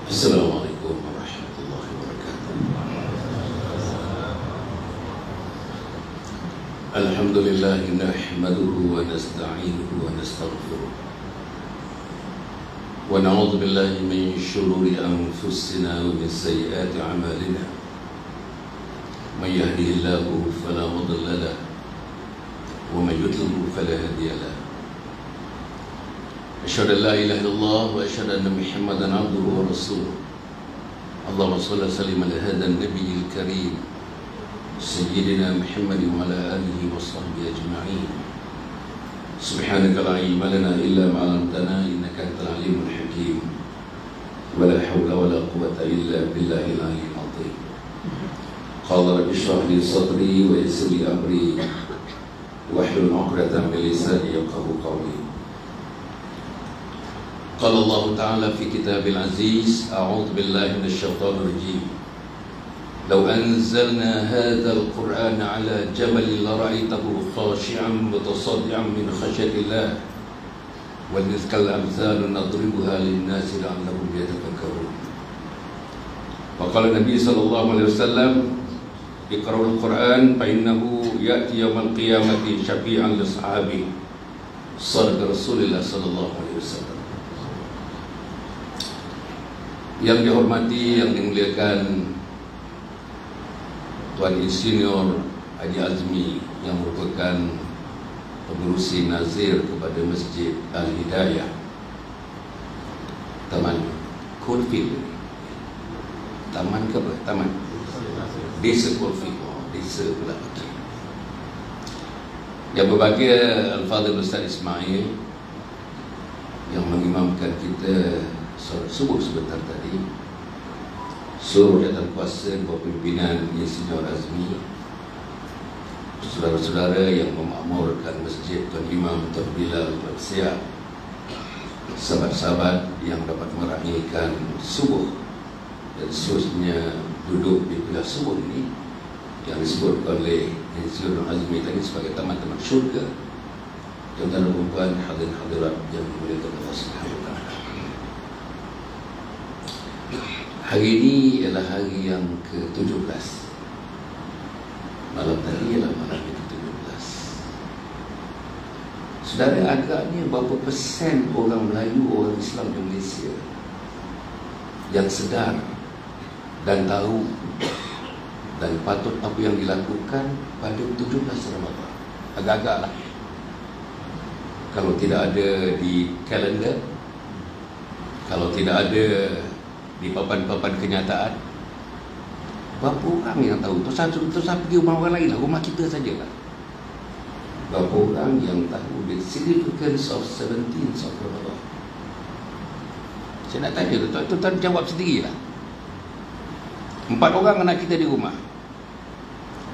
Assalamualaikum warahmatullahi wabarakatuh. Alhamdulillah nahmaduhu wa nasta'inuhu wa nastaghfiruh wa na'udzu billahi min shururi anfusina wa min sayyiati a'malina. Man yahdihillahu fala mudilla lahu wa man yudlil fala hadiya lahu. Asyhadu an la ilaha illallah wa asyhadu anna Muhammadan abduhu wa rasuluh. Allahumma shalli wa sallim ala hadzal nabiyil karim sayyidina Muhammadin wa ala alihi wa sahbihi ajma'in. Subhanaka la ilma lana illa ma 'allamtana innaka antal alimul hakim. Wa la hawla wa la quwwata illa billahil aliyyil azim. Qala rabbi shrah li sadri wa yassir li amri wahlul 'uqdatam min lisani yafqahu qawli. قال الله تعالى في كتابه العزيز أعوذ بالله من الشيطان الرجيم لو أنزلنا هذا القرآن على جبل لرأيته خاشعا متصدعا من خشية الله وتلك الأمثال نضربها للناس لعلهم يتفكرون. وقال النبي صلى الله عليه وسلم اقرأوا القرآن فإنه يأتي يوم القيامة شفيعا لأصحابه. صدق رسول الله صلى الله عليه وسلم. Yang dihormati, yang dimuliakan Tuan Insinyur Haji Azmi yang merupakan pengurusi nazir kepada Masjid Al-Hidayah Taman Coalfield. Taman ke apa? Taman Desa Coalfield. Desa pula. Yang berbahagia Al-Fadhil Ustaz Ismail yang mengimamkan kita solat subuh sebentar tadi, seluruh jawatan kuasa bawah pimpinan Insinyur Azmi, saudara-saudara yang memakmurkan masjid, Tuan Imam Tuan Bilal Tuan Siap, sahabat-sahabat yang dapat meraihkan subuh dan seterusnya duduk di pilah subuh ini yang disebut oleh Insinyur Azmi tadi sebagai teman-teman syurga. Tuan-tuan dan puan, hadirin hadirat yang dimuliakan Allah Subhanahu wa taala. Hari ini ialah hari yang ke-17. Malam tadi ialah malam yang ke-17. Saudara, agaknya berapa persen orang Melayu, orang Islam di Malaysia yang sedar dan tahu dan patut apa yang dilakukan pada 17 Ramadan? Agak-agak lah. Kalau tidak ada di kalender, kalau tidak ada di papan-papan kenyataan, berapa orang yang tahu? Terus pergi rumah orang lain lah, rumah kita sajalah. Berapa orang yang tahu the significance of 17th of Ramadan? Saya nak tanya tuan-tuan jawab sendirilah. 4 orang anak kita di rumah.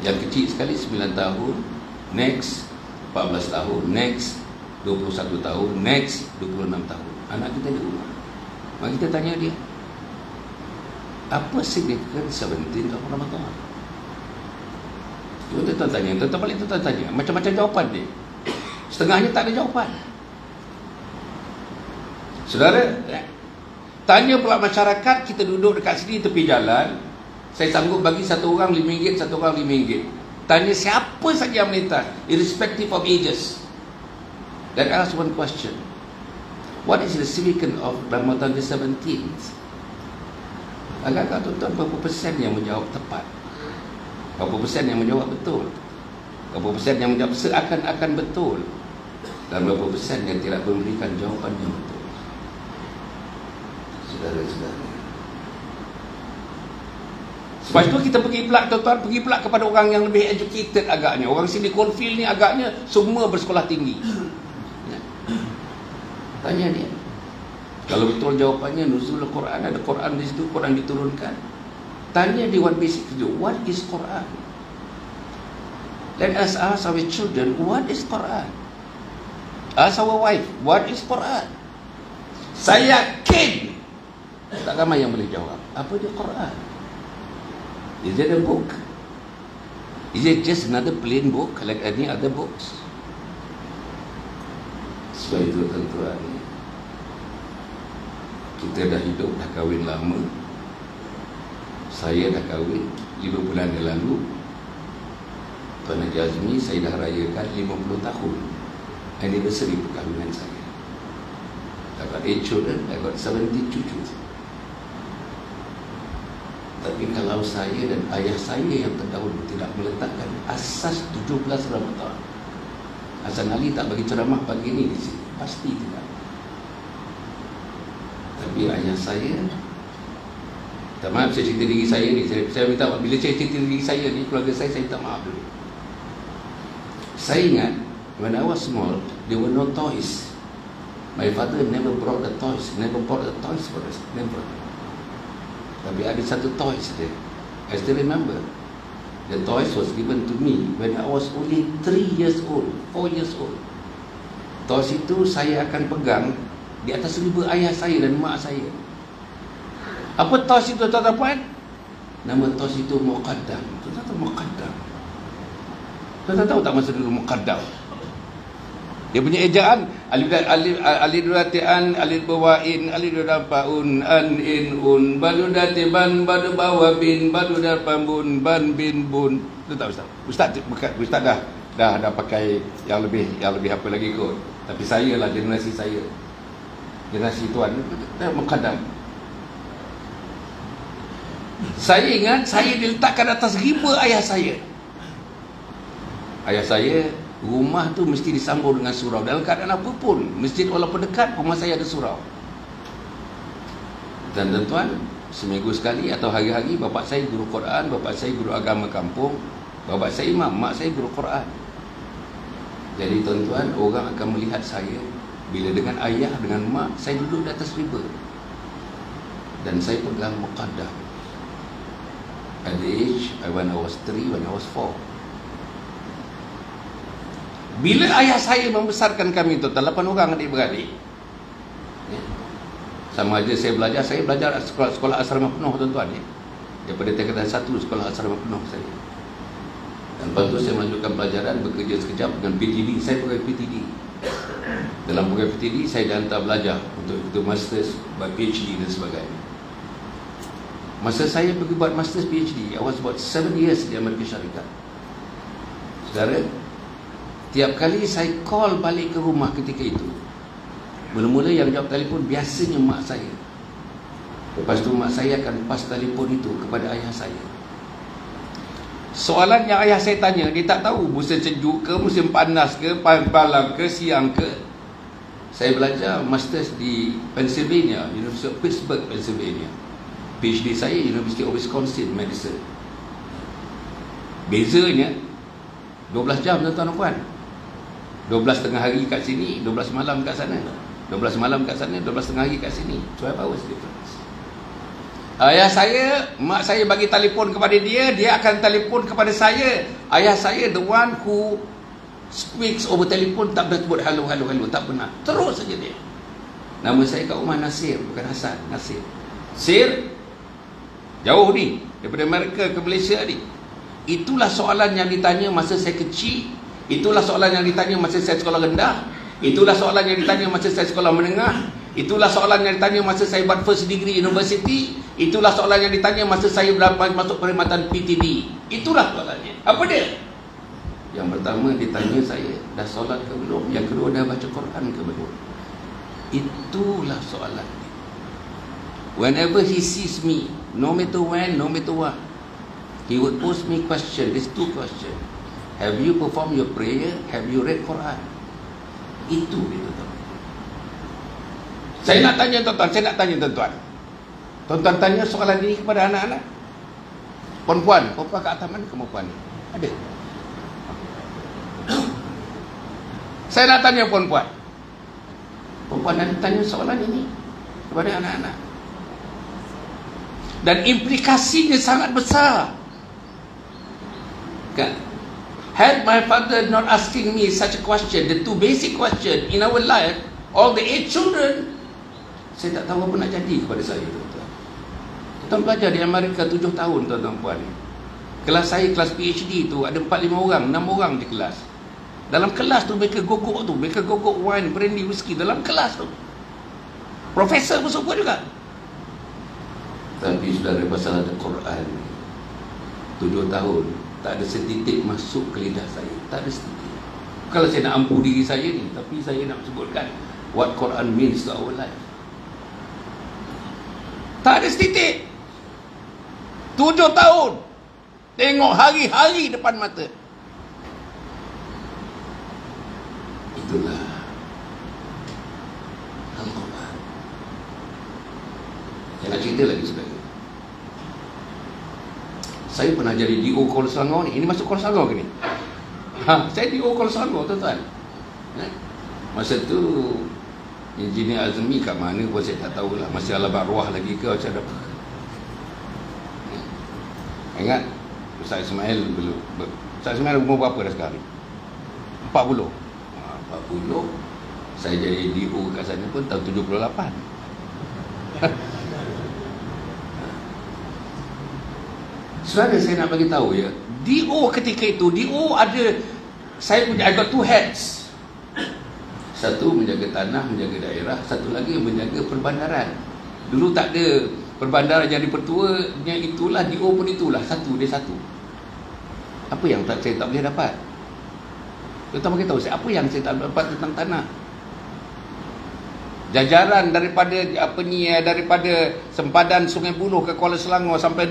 Yang kecil sekali 9 tahun, next 14 tahun, next 21 tahun, next 26 tahun. Anak kita di rumah. Mari kita tanya dia, apa significance 17 of Ramadan? Cuba tuan tanya, tuan balik tuan tanya, macam-macam jawapan dia. Setengahnya tak ada jawapan. Saudara, tanya pula masyarakat, kita duduk dekat sini tepi jalan, saya sanggup bagi satu orang RM5, satu orang RM5. Tanya siapa saja yang melintas, irrespective of ages, dan ask one question: what is the significance of Ramadan the 17th? Agak-agak tuan-tuan berapa persen yang menjawab tepat? Berapa persen yang menjawab betul? Berapa persen yang menjawab seakan-akan betul? Dan berapa persen yang tidak memberikan jawapan yang betul? Saudara-saudara, sebab itu kita pergi pula tuan-tuan, pergi pula kepada orang yang lebih educated agaknya. Orang sini Coalfield ni agaknya semua bersekolah tinggi. Tanya dia, kalau betul jawapannya nuzul Quran, ada Quran di situ, Quran diturunkan. Tanya dia one basic video, what is Quran? Let us ask our children, what is Quran? Ask our wife, what is Quran? Saya yakin tak ramai yang boleh jawab. Apa dia Quran? Is it a book? Is it just another plain book like any other books? Sebab itu tuan-tuan, Kita dah hidup, dah kahwin lama. Saya dah kahwin 5 bulan yang lalu. Tuan Haji Azmi, saya dah rayakan 50 tahun anniversary perkahwinan saya. I got 8 children, I got 70 cucu. Tapi kalau saya dan ayah saya yang terdahulu tidak meletakkan asas 17 Ramadan, Hasan Ali tak bagi ceramah pagi ini di sini, pasti tidak. Tapi ayah saya, tak maaf saya cerita diri saya ni, saya minta maaf. Bila saya cerita diri saya ni, keluarga saya minta maaf dulu. Saya ingat, when I was small, there were no toys. My father never brought the toys for us, never. Tapi ada satu toys dia. I still remember. The toys was given to me when I was only 3 years old, 4 years old. Toys itu saya akan pegang di atas riba ayah saya dan mak saya. Apa toys itu, tuan-tuan? Nama toys itu Muqaddam. Tuan-tuan tahu Muqaddam? Tuan-tuan tahu tak masa dulu Muqaddam? Dia punya ejaan alif duratian alif bawain alif durapaun an in un badu datiban badu bawa bin badu darpambun ban bin bun. Tu tak ustaz dah pakai yang lebih apa lagi kot. Tapi saya lah, generasi saya, generasi tuan Muqaddam. Saya ingat saya diletakkan atas riba ayah saya. Ayah saya, rumah tu mesti disambung dengan surau. Dalam keadaan apa pun, masjid walaupun dekat, rumah saya ada surau. Dan tuan-tuan, seminggu sekali atau hari-hari, bapak saya guru Quran, bapak saya guru agama kampung, bapak saya imam, mak saya guru Quran. Jadi tuan-tuan, orang akan melihat saya bila dengan ayah, dengan mak, saya duduk di atas riba. Dan saya pegang Muqaddam. At the age, when I was 3, when I was 4. Bila ayah saya membesarkan kami tu, 8 orang adik-beradik. Sama aja saya belajar sekolah asrama penuh tuan-tuan ya. Daripada tingkatan 1 sekolah asrama penuh saya. Dan lepas tu saya melanjutkan pelajaran, bekerja sekejap dengan PTD. Saya pakai PTD. Dalam program PTD saya dihantar belajar untuk itu masters, PhD dan sebagainya. Masa saya pergi buat masters PhD, I was about 7 years di Amerika Syarikat. Saudara, tiap kali saya call balik ke rumah ketika itu, mula-mula yang jawab telefon biasanya mak saya. Lepas tu mak saya akan pas telefon itu kepada ayah saya. Soalan yang ayah saya tanya, dia tak tahu musim sejuk ke, musim panas ke, malam ke, siang ke. Saya belajar masters di Pennsylvania, University of Pittsburgh, Pennsylvania. PhD saya University of Wisconsin Medicine. Bezanya 12 jam tuan-tuan dan puan. 12 tengah hari kat sini, 12 malam kat sana. 12 malam kat sana, 12 tengah hari kat sini. 12 hours difference. Ayah saya, mak saya bagi telefon kepada dia, dia akan telefon kepada saya. Ayah saya the one who speaks over telefon, tak pernah sebut hello, tak pernah. Terus saja dia. Nama saya kat rumah Nasir, bukan Hasan, Nasir. Sir, jauh ni daripada Amerika ke Malaysia ni. Itulah soalan yang ditanya masa saya kecil. Itulah soalan yang ditanya masa saya sekolah rendah. Itulah soalan yang ditanya masa saya sekolah menengah. Itulah soalan yang ditanya masa saya buat first degree university. Itulah soalan yang ditanya masa saya masuk perkhidmatan PTD. Itulah soalannya. Apa dia? Yang pertama ditanya saya, dah solat ke belum? Yang kedua, dah baca Quran ke belum? Itulah soalannya. Whenever he sees me, no matter when, no matter what, he would pose me question. These 2 questions. Have you performed your prayer? Have you read Quran? Itu dia tuan-tuan. Saya nak tanya tuan-tuan. Tuan-tuan tanya soalan ini kepada anak-anak. Perempuan kat atas mana perempuan ni? Ada? Saya nak tanya perempuan. Perempuan nak tanya soalan ini kepada anak-anak. Dan implikasinya sangat besar. Kan? Had my father not asking me such a question, the 2 basic question in our life, all the 8 children, saya tak tahu apa nak jadi kepada saya, tuan-tuan. Tuan belajar di Amerika 7 tahun, tuan-tuan puan. Kelas saya, kelas PhD tu, ada 4-5 orang, 6 orang di kelas. Dalam kelas tu mereka gogok wine, brandy, whisky dalam kelas tu. Profesor pun support juga. Tapi saudara, pasal ada Quran 7 tahun tak ada setitik masuk ke lidah saya. Tak ada setitik. Kalau saya nak ampuh diri saya ni, tapi saya nak sebutkan what Quran means to our life. Tak ada setitik. 7 tahun tengok hari-hari depan mata. Itulah Al-Quran. Saya nak cerita lagi saudara. Saya pernah jadi DO Kuala Selangor ni. Ini masuk Kuala Selangor ke ni? Saya DO Kuala Selangor, tuan-tuan. Masa tu Engineer Azmi kat mana pun saya tak tahulah. Masih alam arwah lagi ke macam apa. Ingat Ustaz Ismail belum. Ustaz Ismail umur berapa dah sekarang? 40. 40. Saya jadi DO kat sana pun tahun 78. Saudara, saya nak bagi tahu ya, DO ketika itu, DO ada, saya punya, I got 2 hats. Satu menjaga tanah, menjaga daerah. Satu lagi menjaga perbandaran. Dulu tak ada perbandaran jadi pertuanya, itulah DO pun itulah. Dia satu. Apa yang saya tak boleh dapat? Kita bagi tahu saya apa yang saya tak dapat tentang tanah. Jajaran daripada daripada sempadan Sungai Buloh ke Kuala Selangor sampai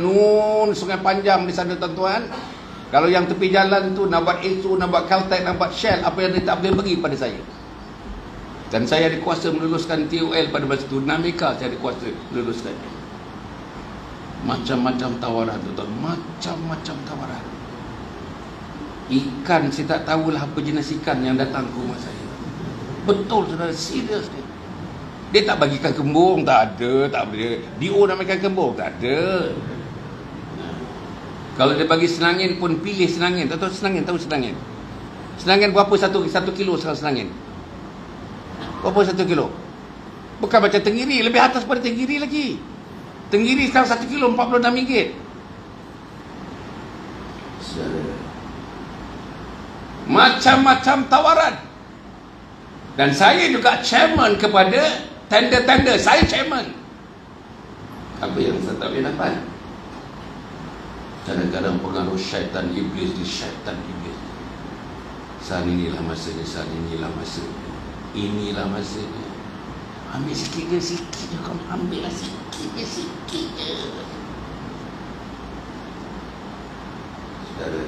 Sungai Panjang di sana, tuan-tuan. Kalau yang tepi jalan tu nak buat ESO, nak buat Caltech, nak buat Shell, apa yang dia tak boleh bagi pada saya. Dan saya ada kuasa meluluskan TOL pada masa itu. 6 ekar saya ada kuasa meluluskan. Macam-macam tawaran, tuan-tuan. Macam-macam tawaran. Ikan, saya tak tahulah apa jenis ikan yang datang ke rumah saya. Betul, saudara, serius dia. Dia tak bagi ikan kembung, tak ada, tak boleh. DO nak ikan kembung, tak ada. Kalau dia bagi senangin pun pilih senangin. Tahu senangin, tahu senangin. Senangin berapa 1 kilo sekarang senangin? Berapa 1 kilo? Bukan macam tenggiri, lebih atas pada tenggiri lagi. Tenggiri sekarang 1 kilo RM46. Macam-macam tawaran. Dan saya juga chairman kepada tender-tender. Saya chairman. Apa yang saya tak boleh dapat? Kadang-kadang pengaruh syaitan iblis di syaitan iblis. Saat inilah masanya, saat inilah masanya. Inilah masanya. Ambil sikit je, sikit je. Kamu ambil lah sikit je, sikit je. Saudara,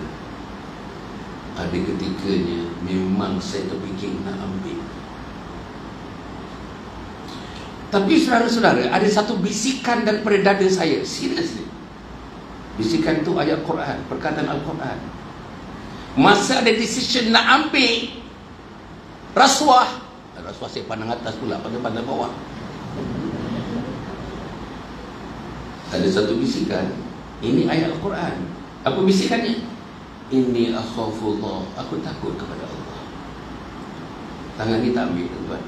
ada ketikanya memang saya terfikir nak ambil. Tapi saudara-saudara, ada satu bisikan daripada dada saya. Seriously. Bisikan itu ayat Quran, perkataan Al-Quran. Masa ada decision nak ambil rasuah. Rasuah saya pandang atas pula, pandang bawah. Ada satu bisikan. Ini ayat Al-Quran. Apa bisikannya? Inni akhafullah. Aku takut kepada Allah. Tangan ni tak ambil, tuan-tuan.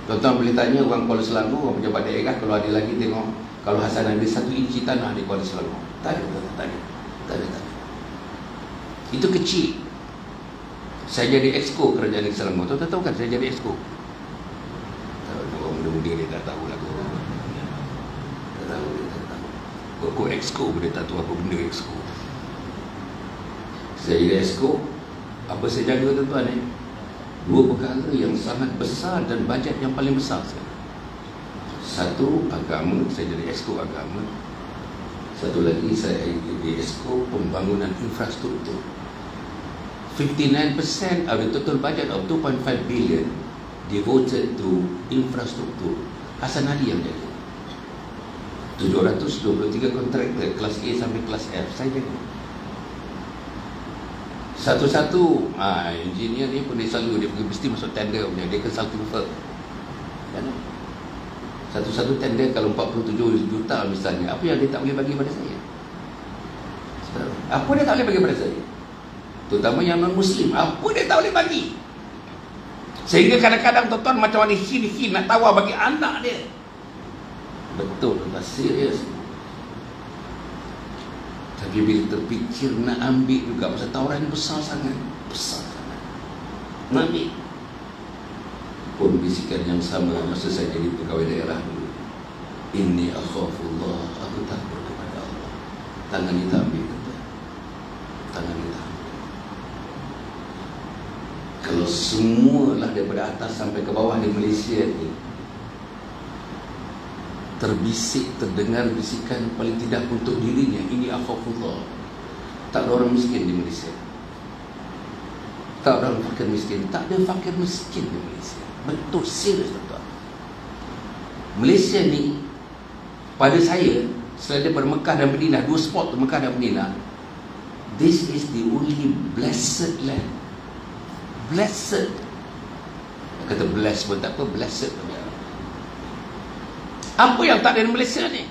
Tuan-tuan boleh tanya orang Kuala Selangor, orang pejabat daerah, kalau ada lagi tengok, kalau Hasan ada 1 inci tanah di Kuala Selangor. Tak ada. Itu kecil. Saya jadi exco kerajaan negeri Selangor. Tuan-tuan tahu kan saya jadi exco? Orang muda-muda dia tak tahu lah. Tak tahu. Kok exco pun dia tak tahu apa benda exco. Saya jadi exco. Apa saya jaga, tuan-tuan ni? 2 perkara yang sangat besar dan bajet yang paling besar sekali. Satu, agama. Saya jadi exco agama. Satu lagi, saya jadi exco pembangunan infrastruktur. 59% of the total budget of 2.5 billion devoted to infrastruktur. Hasan Ali yang jaga. 723 kontraktor kelas A sampai kelas F saya jaga. Satu-satu engineer ni pun dia selalu dia mesti masuk tender punya, dia consulting firm. Satu-satu tender kalau 47 juta misalnya, apa yang dia tak boleh bagi pada saya? Apa dia tak boleh bagi pada saya? Terutama yang non-Muslim, apa dia tak boleh bagi? Sehingga kadang-kadang tuan-tuan macam mana hin nak tawar bagi anak dia. Betul, tuan-tuan, serius. Tapi bila terfikir nak ambil juga, pasal tawaran besar sangat. Nak ambil pun bisikan yang sama masa saya jadi pegawai daerah dulu. Inni akhafullah, aku takut kepada Allah. Tangan kita ambil, kata. Tangan kita ambil. Kalau semualah daripada atas sampai ke bawah di Malaysia ni terbisik, terdengar bisikan paling tidak untuk dirinya, ini akhafullah, tak ada orang miskin di Malaysia. Tak ada orang fakir miskin. Tak ada fakir miskin di Malaysia. Betul, serius tuan. Malaysia ni, pada saya, selain daripada Mekah dan Madinah, dua spot tu, Mekah dan Madinah, this is the only blessed land. Blessed. Kata blessed pun tak apa, blessed. Apa yang tak ada di Malaysia ni?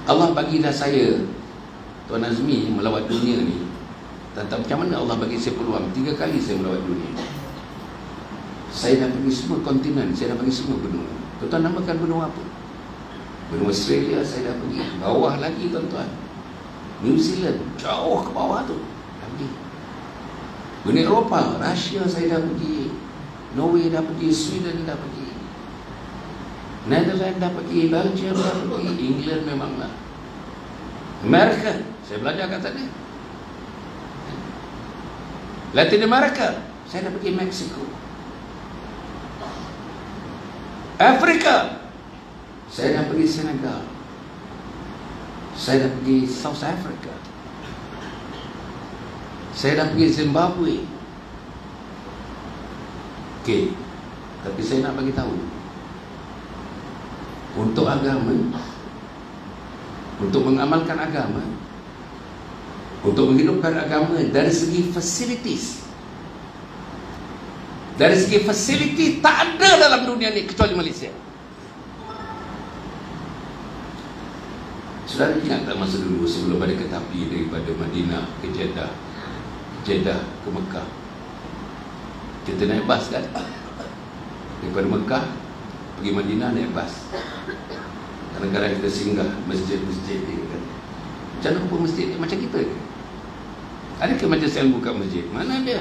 Allah bagilah saya, Tuan Azmi, melawat dunia ni. Tentang macam mana Allah bagi saya peluang. 3 kali saya melawat dunia. Saya dah pergi semua kontinen, saya dah pergi semua benua. Tuan-tuan namakan benua apa? Benua Australia saya dah pergi. Bawah lagi tuan-tuan, New Zealand, jauh ke bawah tu lagi. Benua Eropah, Russia saya dah pergi, Norway dah pergi, Sweden dah pergi, Netherlands dah pergi, Belgium dah pergi, England memanglah, Amerika saya belajar kat sana, Latin America saya dah pergi, Mexico, Afrika saya dah pergi, Senegal, saya dah pergi South Africa, saya dah pergi Zimbabwe. Okey, tapi saya nak bagi tahu, untuk agama, untuk mengamalkan agama, untuk menghidupkan agama dari segi facilities, dari segi facility tak ada dalam dunia ni kecuali Malaysia. Saudara ingat tak masa dulu sebelum ada kereta api daripada Madinah ke Jeddah, Jeddah ke Mekah, kita naik bas kan? Daripada Mekah pergi Madinah naik bas. Kadang-kadang kita singgah masjid-masjid ni kan. Macam mana pun masjid ni macam kita ke? Adakah majlis ilmu kat masjid? Mana ada?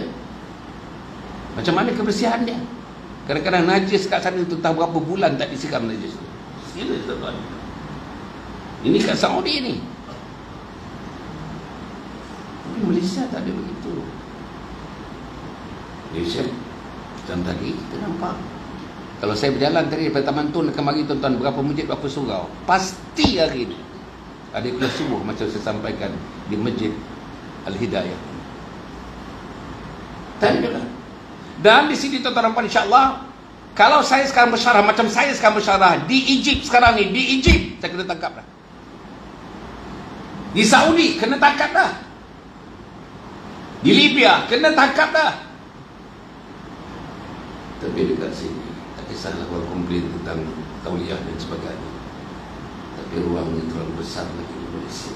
Macam mana kebersihan dia? Kadang-kadang najis kat sana tu tahu berapa bulan tak disiram najis tu. Serius tuan-tuan. Ini kat Saudi ni. Tapi Malaysia tak ada begitu. Malaysia macam tadi kita nampak, kalau saya berjalan tadi daripada Taman Tun ke mari tuan-tuan, berapa masjid, berapa surau, pasti hari ni ada kelas subuh macam saya sampaikan di Masjid Al-Hidayah. Tak ada. Dan di sini tuan-tuan nampak, insya-Allah, kalau saya sekarang bersyarah macam saya sekarang bersyarah di Egypt sekarang ni, di Egypt saya kena tangkap dah. Di Saudi kena tangkap dah. Di Libya kena tangkap dah. Tapi dekat sini tak kisahlah orang komplain tentang tauliah dan sebagainya. Tapi ruang ni terlalu besar lagi di Malaysia.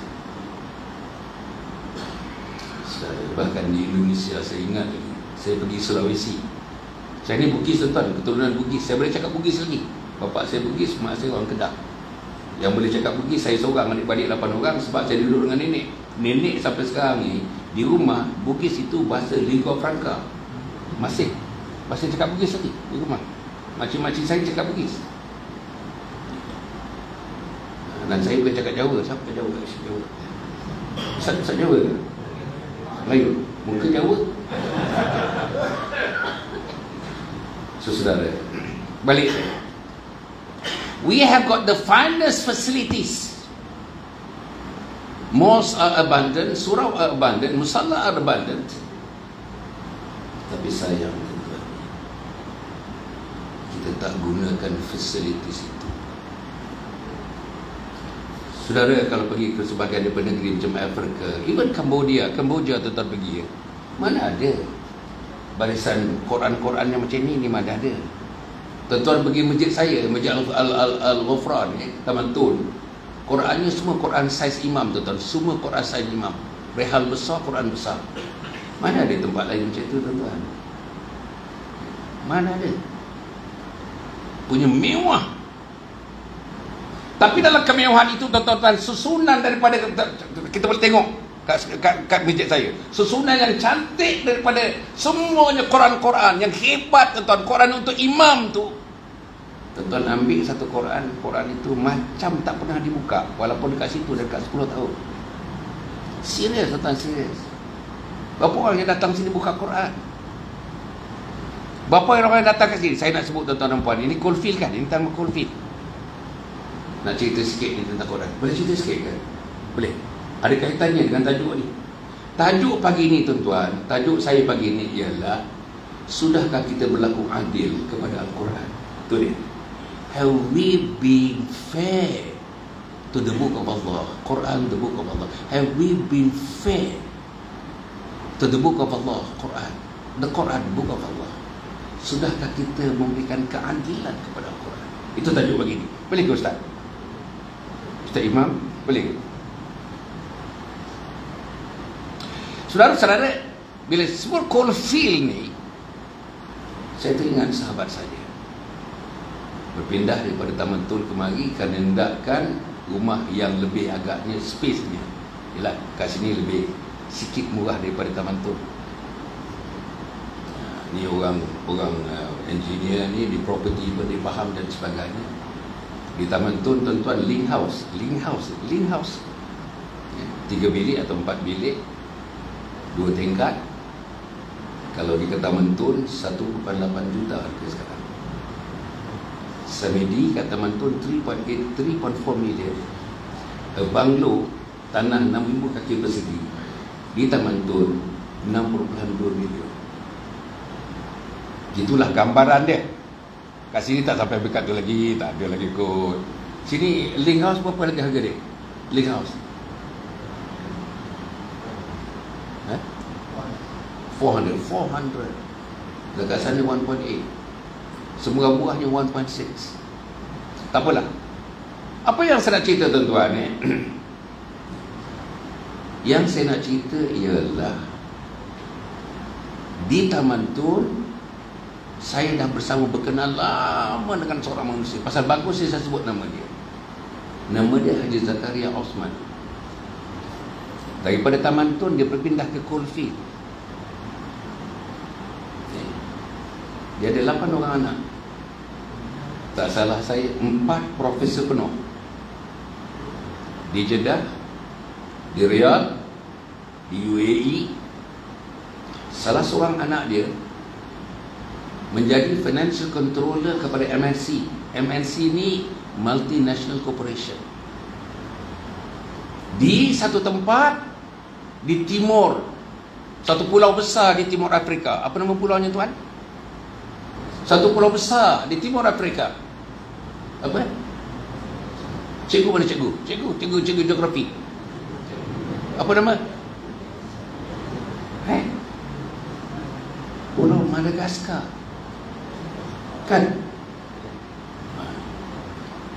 Bahkan di Indonesia saya ingat lagi, saya pergi Sulawesi. Saya ni Bugis tuan-tuan, keturunan Bugis. Saya boleh cakap Bugis lagi. Bapak saya Bugis, mak saya orang Kedah. Yang boleh cakap Bugis saya seorang, adik-adik 8 orang, sebab saya duduk dengan nenek. Nenek sampai sekarang ni di rumah Bugis itu bahasa lingua franca. Masih cakap Bugis lagi di rumah. Makcik-makcik saya cakap Bugis. Dan saya boleh cakap Jawa. Siapa Jawa? Jawa. Ustaz Jawa ke? Melayu. Mungkin Jawa. So saudara, balik. We have got the finest facilities. Malls are abundant, surau are abundant, musalla are abundant. Tapi sayang, kita tak gunakan facilities itu. Saudara kalau pergi ke sebahagian daripada negeri macam Afrika, even Cambodia tuan-tuan pergi, mana ada barisan Quran yang macam ni mana ada. Tuan-tuan pergi masjid saya, Masjid Al-Ghufran, Taman Tun, Qurannya semua Quran saiz imam tuan-tuan, semua Quran saiz imam, rehal besar, Quran besar. Mana ada tempat lain macam tu tuan-tuan? Mana ada? Punya mewah. Tapi dalam kemewahan itu tuan-tuan, susunan daripada kita boleh tengok kat masjid saya. Susunan yang cantik daripada semuanya Quran-Quran yang hebat, tuan-tuan. Quran untuk imam tu. Tuan-tuan ambil satu Quran, Quran itu macam tak pernah dibuka walaupun dekat situ dekat 10 tahun. Serius, tuan-tuan, serius. Berapa orang yang datang sini buka Quran? Berapa orang yang datang ke sini? Saya nak sebut tuan-tuan dan puan, ini Coalfield kan? Ini tentang Coalfield. Nak cerita sikit ni tentang Quran. Boleh cerita sikit kan? Boleh. Ada kaitannya dengan tajuk ni. Tajuk pagi ni tuan-tuan, tajuk saya pagi ni ialah, sudahkah kita berlaku adil kepada Al-Quran? Itu dia. Have we been fair to the book of Allah? Quran, the book of Allah. Have we been fair to the book of Allah? Quran. The Quran, book of Allah. Sudahkah kita memberikan keadilan kepada Al-Quran? Itu tajuk pagi ni. Boleh ke Ustaz? Ustaz Imam, boleh ke? Saudara-saudara, bila sebut Coalfield ni, saya teringat sahabat saya berpindah daripada Taman Tun kemari kerana hendakkan rumah yang lebih agaknya space-nya. Yalah, kat sini lebih sikit murah daripada Taman Tun. Ni orang engineer ni di property pun dia faham dan sebagainya. Di Taman Tun tuan-tuan, link house 3 bilik atau 4 bilik, 2 tingkat. Kalau di Taman Tun 1.8 juta harga sekarang. Semedi kat Taman Tun 3.4 million. Banglo tanah 6,000 kaki persegi di Taman Tun 6.2 million. Itulah gambaran dia. Kat sini tak sampai dekat tu lagi, tak ada lagi kot. Sini link house berapa lagi harga dia? Link house 400. Dekat sana 1.8. Semurah-murahnya 1.6. Tak apalah. Apa yang saya nak cerita tuan-tuan ni? Yang saya nak cerita ialah di Taman Tun saya dah bersama berkenal lama dengan seorang manusia. Pasal bagus saya sebut nama dia. Nama dia Haji Zakaria Osman. Daripada Taman Tun dia berpindah ke Coalfield. Dia ada 8 orang anak. Tak salah saya 4 profesor penuh. Di Jeddah, di Riyadh, di UAE. Salah seorang anak dia menjadi financial controller kepada MNC. MNC ni multinational corporation. Di satu tempat di timur, satu pulau besar di timur Afrika. Apa nama pulaunya tuan? Satu pulau besar di timur Afrika. Apa? Cikgu mana cikgu? Cikgu geografi. Apa nama? Pulau Madagaskar. Kan?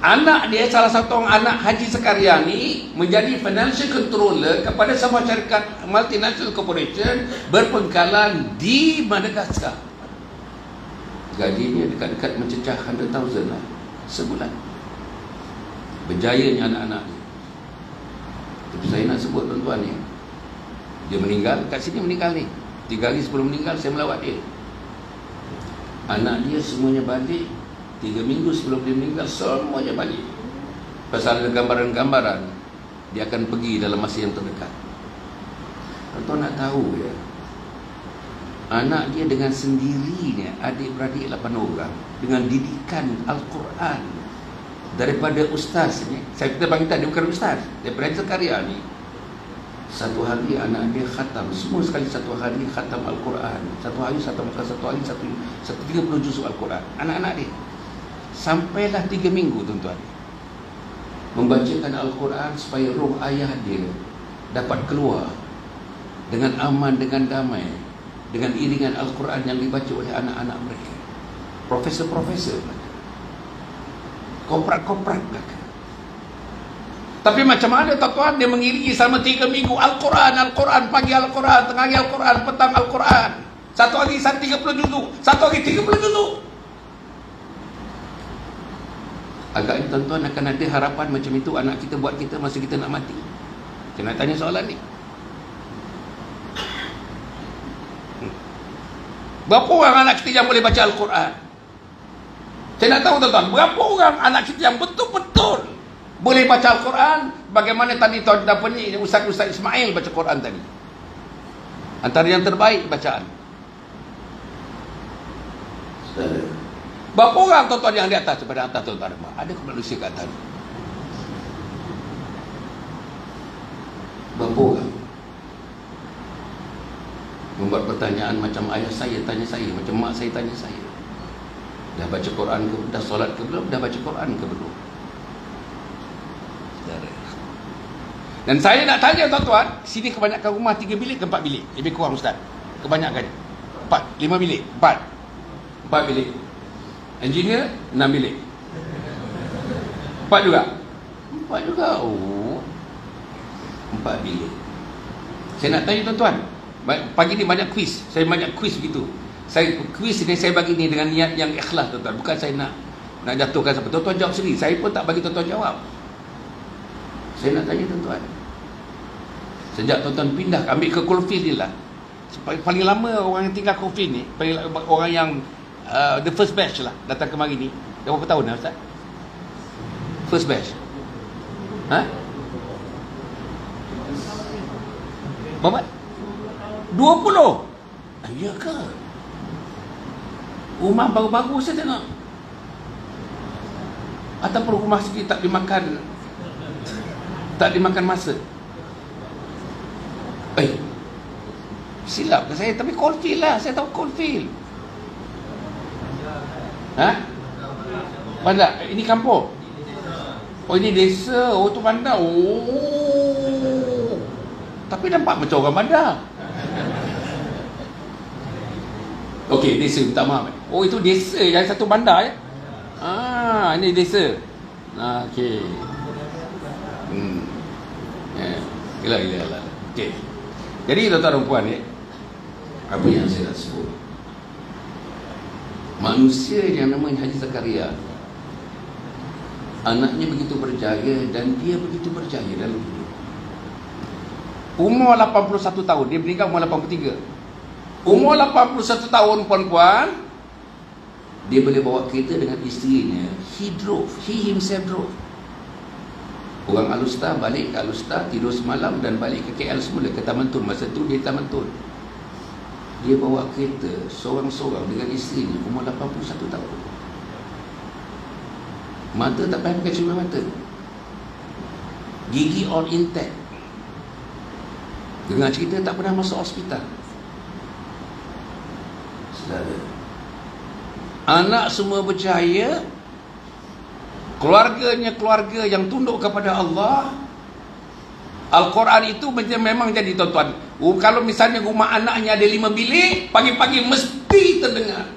Anak dia, salah satu anak Haji Zakaria ni menjadi financial controller kepada sebuah syarikat multinational corporation berpangkalan di Madagaskar. Gajinya dekat-dekat mencecah 100,000 lah sebulan. Berjayanya anak-anak ni. Tapi saya nak sebut tuan-tuan ni, dia meninggal, kat sini meninggal ni 3 hari sebelum meninggal saya melawat dia. Anak dia semuanya balik 3 minggu sebelum dia meninggal, semuanya balik. Pasal ada gambaran-gambaran dia akan pergi dalam masa yang terdekat. Tuan-tuan nak tahu ya, anak dia dengan sendirinya, adik-beradik 8 orang, dengan didikan Al-Quran daripada ustaz ni. Kita panggil dia bukan ustaz, daripada Zakaria ni. Satu hari anak dia khatam, semua sekali satu hari khatam Al-Quran. Satu hari satu 30 juzuk Al-Quran. Anak-anak dia. Sampailah 3 minggu tuan-tuan, membacakan Al-Quran supaya roh ayah dia dapat keluar dengan aman, dengan damai, dengan iringan Al-Quran yang dibaca oleh anak-anak mereka. Profesor-profesor belaka, koprat-koprat belaka. Tapi macam mana tuan-tuan, dia mengiringi selama 3 minggu Al-Quran, pagi Al-Quran, tengah hari Al-Quran, petang Al-Quran. Satu hari 30 juzuk, satu hari 30 juzuk. Agaknya tuan-tuan akan ada harapan macam itu anak kita buat kita masa kita nak mati. Saya nak tanya soalan ni. Berapa orang anak kita yang boleh baca Al-Quran? Saya nak tahu tuan-tuan, berapa orang anak kita yang betul-betul boleh baca Al-Quran? Bagaimana tadi tuan apa ni Ustaz Ismail baca Quran tadi, antara yang terbaik bacaan. Berapa orang tuan-tuan yang di atas, pada atas tuan-tuan? Ada manusia kat atas? Berapa orang membuat pertanyaan macam ayah saya tanya saya, macam mak saya tanya saya, dah baca Quran ke, dah solat ke belum, dah baca Quran ke belum? Dan saya nak tanya tuan-tuan, sini kebanyakan rumah 3 bilik ke 4 bilik? Lebih kurang Ustaz, kebanyakan 4, 5 bilik, 4 bilik. Engineer 6 bilik, 4 juga. Oh, 4 bilik. Saya nak tanya tuan-tuan, pagi ni banyak kuis. Saya banyak kuis begitu. Saya kuis ni saya bagi ni dengan niat yang ikhlas tuan-tuan. Bukan saya nak jatuhkan siapa. Tuan-tuan jawab sendiri. Saya pun tak bagi tuan-tuan jawab. Saya nak tanya tuan-tuan, sejak tuan-tuan pindah ambil ke Coalfield ni lah, paling lama orang yang tinggal Coalfield ni, orang yang the first batch lah datang kemari ni, dah berapa tahun dah Ustaz? First batch berapa? 20? Ya ke? Rumah baru-baru saya tengok, ataupun rumah sendiri tak dimakan masa. Silap ke saya? Tapi Coalfield lah, saya tahu Coalfield. Bandar? Ini kampung? Oh ini desa. Oh tu bandar. Oh, tapi nampak macam orang bandar. Okey, desa, minta maaf. Oh itu desa, yang satu bandar ya? Ini desa. Okey. Gila. Okey. Jadi tuan-tuan dan puan ni, apa yang saya nak sebut, manusia yang namanya Haji Zakaria, anaknya begitu berjaya dan dia begitu berjaya dalam hidup. Umur 81 tahun, dia meninggal umur 83. Umur 81 tahun puan-puan, dia boleh bawa kereta dengan isterinya. He himself drove. Orang Alustar balik ke Alustar, tidur semalam dan balik ke KL semula, ke Taman Tun. Masa tu dia Taman Tun. Dia bawa kereta seorang-seorang dengan isterinya, umur 81 tahun. Mata tak payah pakai cermin mata, gigi all intact. Dengar cerita tak pernah masuk hospital. Saudara, anak semua berjaya, keluarganya keluarga yang tunduk kepada Allah. Al-Quran itu memang jadi tuan-tuan, kalau misalnya rumah anaknya ada 5 bilik, pagi-pagi mesti terdengar.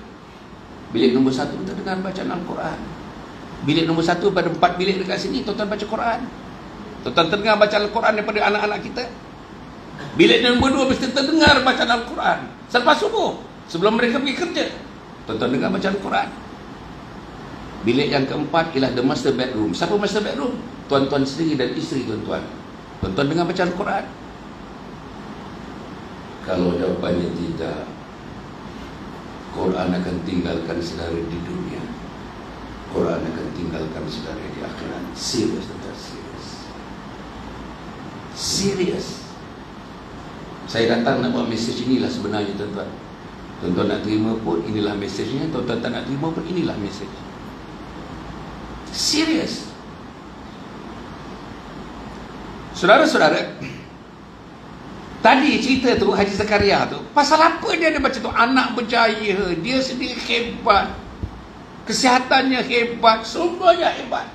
Bilik nombor 1 terdengar bacaan Al-Quran. Bilik nombor 1 pada 4 bilik dekat sini, tuan-tuan baca Quran. Tuan-tuan terdengar bacaan Al-Quran daripada anak-anak kita. Bilik nombor 2 mesti terdengar bacaan Al-Quran selepas subuh, sebelum mereka pergi kerja, tuan-tuan dengar bacaan Al-Quran. Bilik yang keempat ialah the master bedroom. Siapa master bedroom? Tuan-tuan sendiri dan isteri tuan-tuan. Tuan-tuan dengar bacaan Al-Quran. Kalau jawapannya tidak, Quran akan tinggalkan saudara di dunia, Quran akan tinggalkan saudara di akhirat. Serius, tuan-tuan, serius. Saya datang nak buat mesej inilah sebenarnya tuan-tuan. Tuan-tuan nak terima pun inilah mesejnya, tuan-tuan tak nak terima pun inilah mesej. Serius. Saudara-saudara, tadi cerita tu Haji Zakaria tu, pasal apa dia ada baca tu? Anak berjaya, dia sendiri hebat, kesihatannya hebat, semuanya hebat.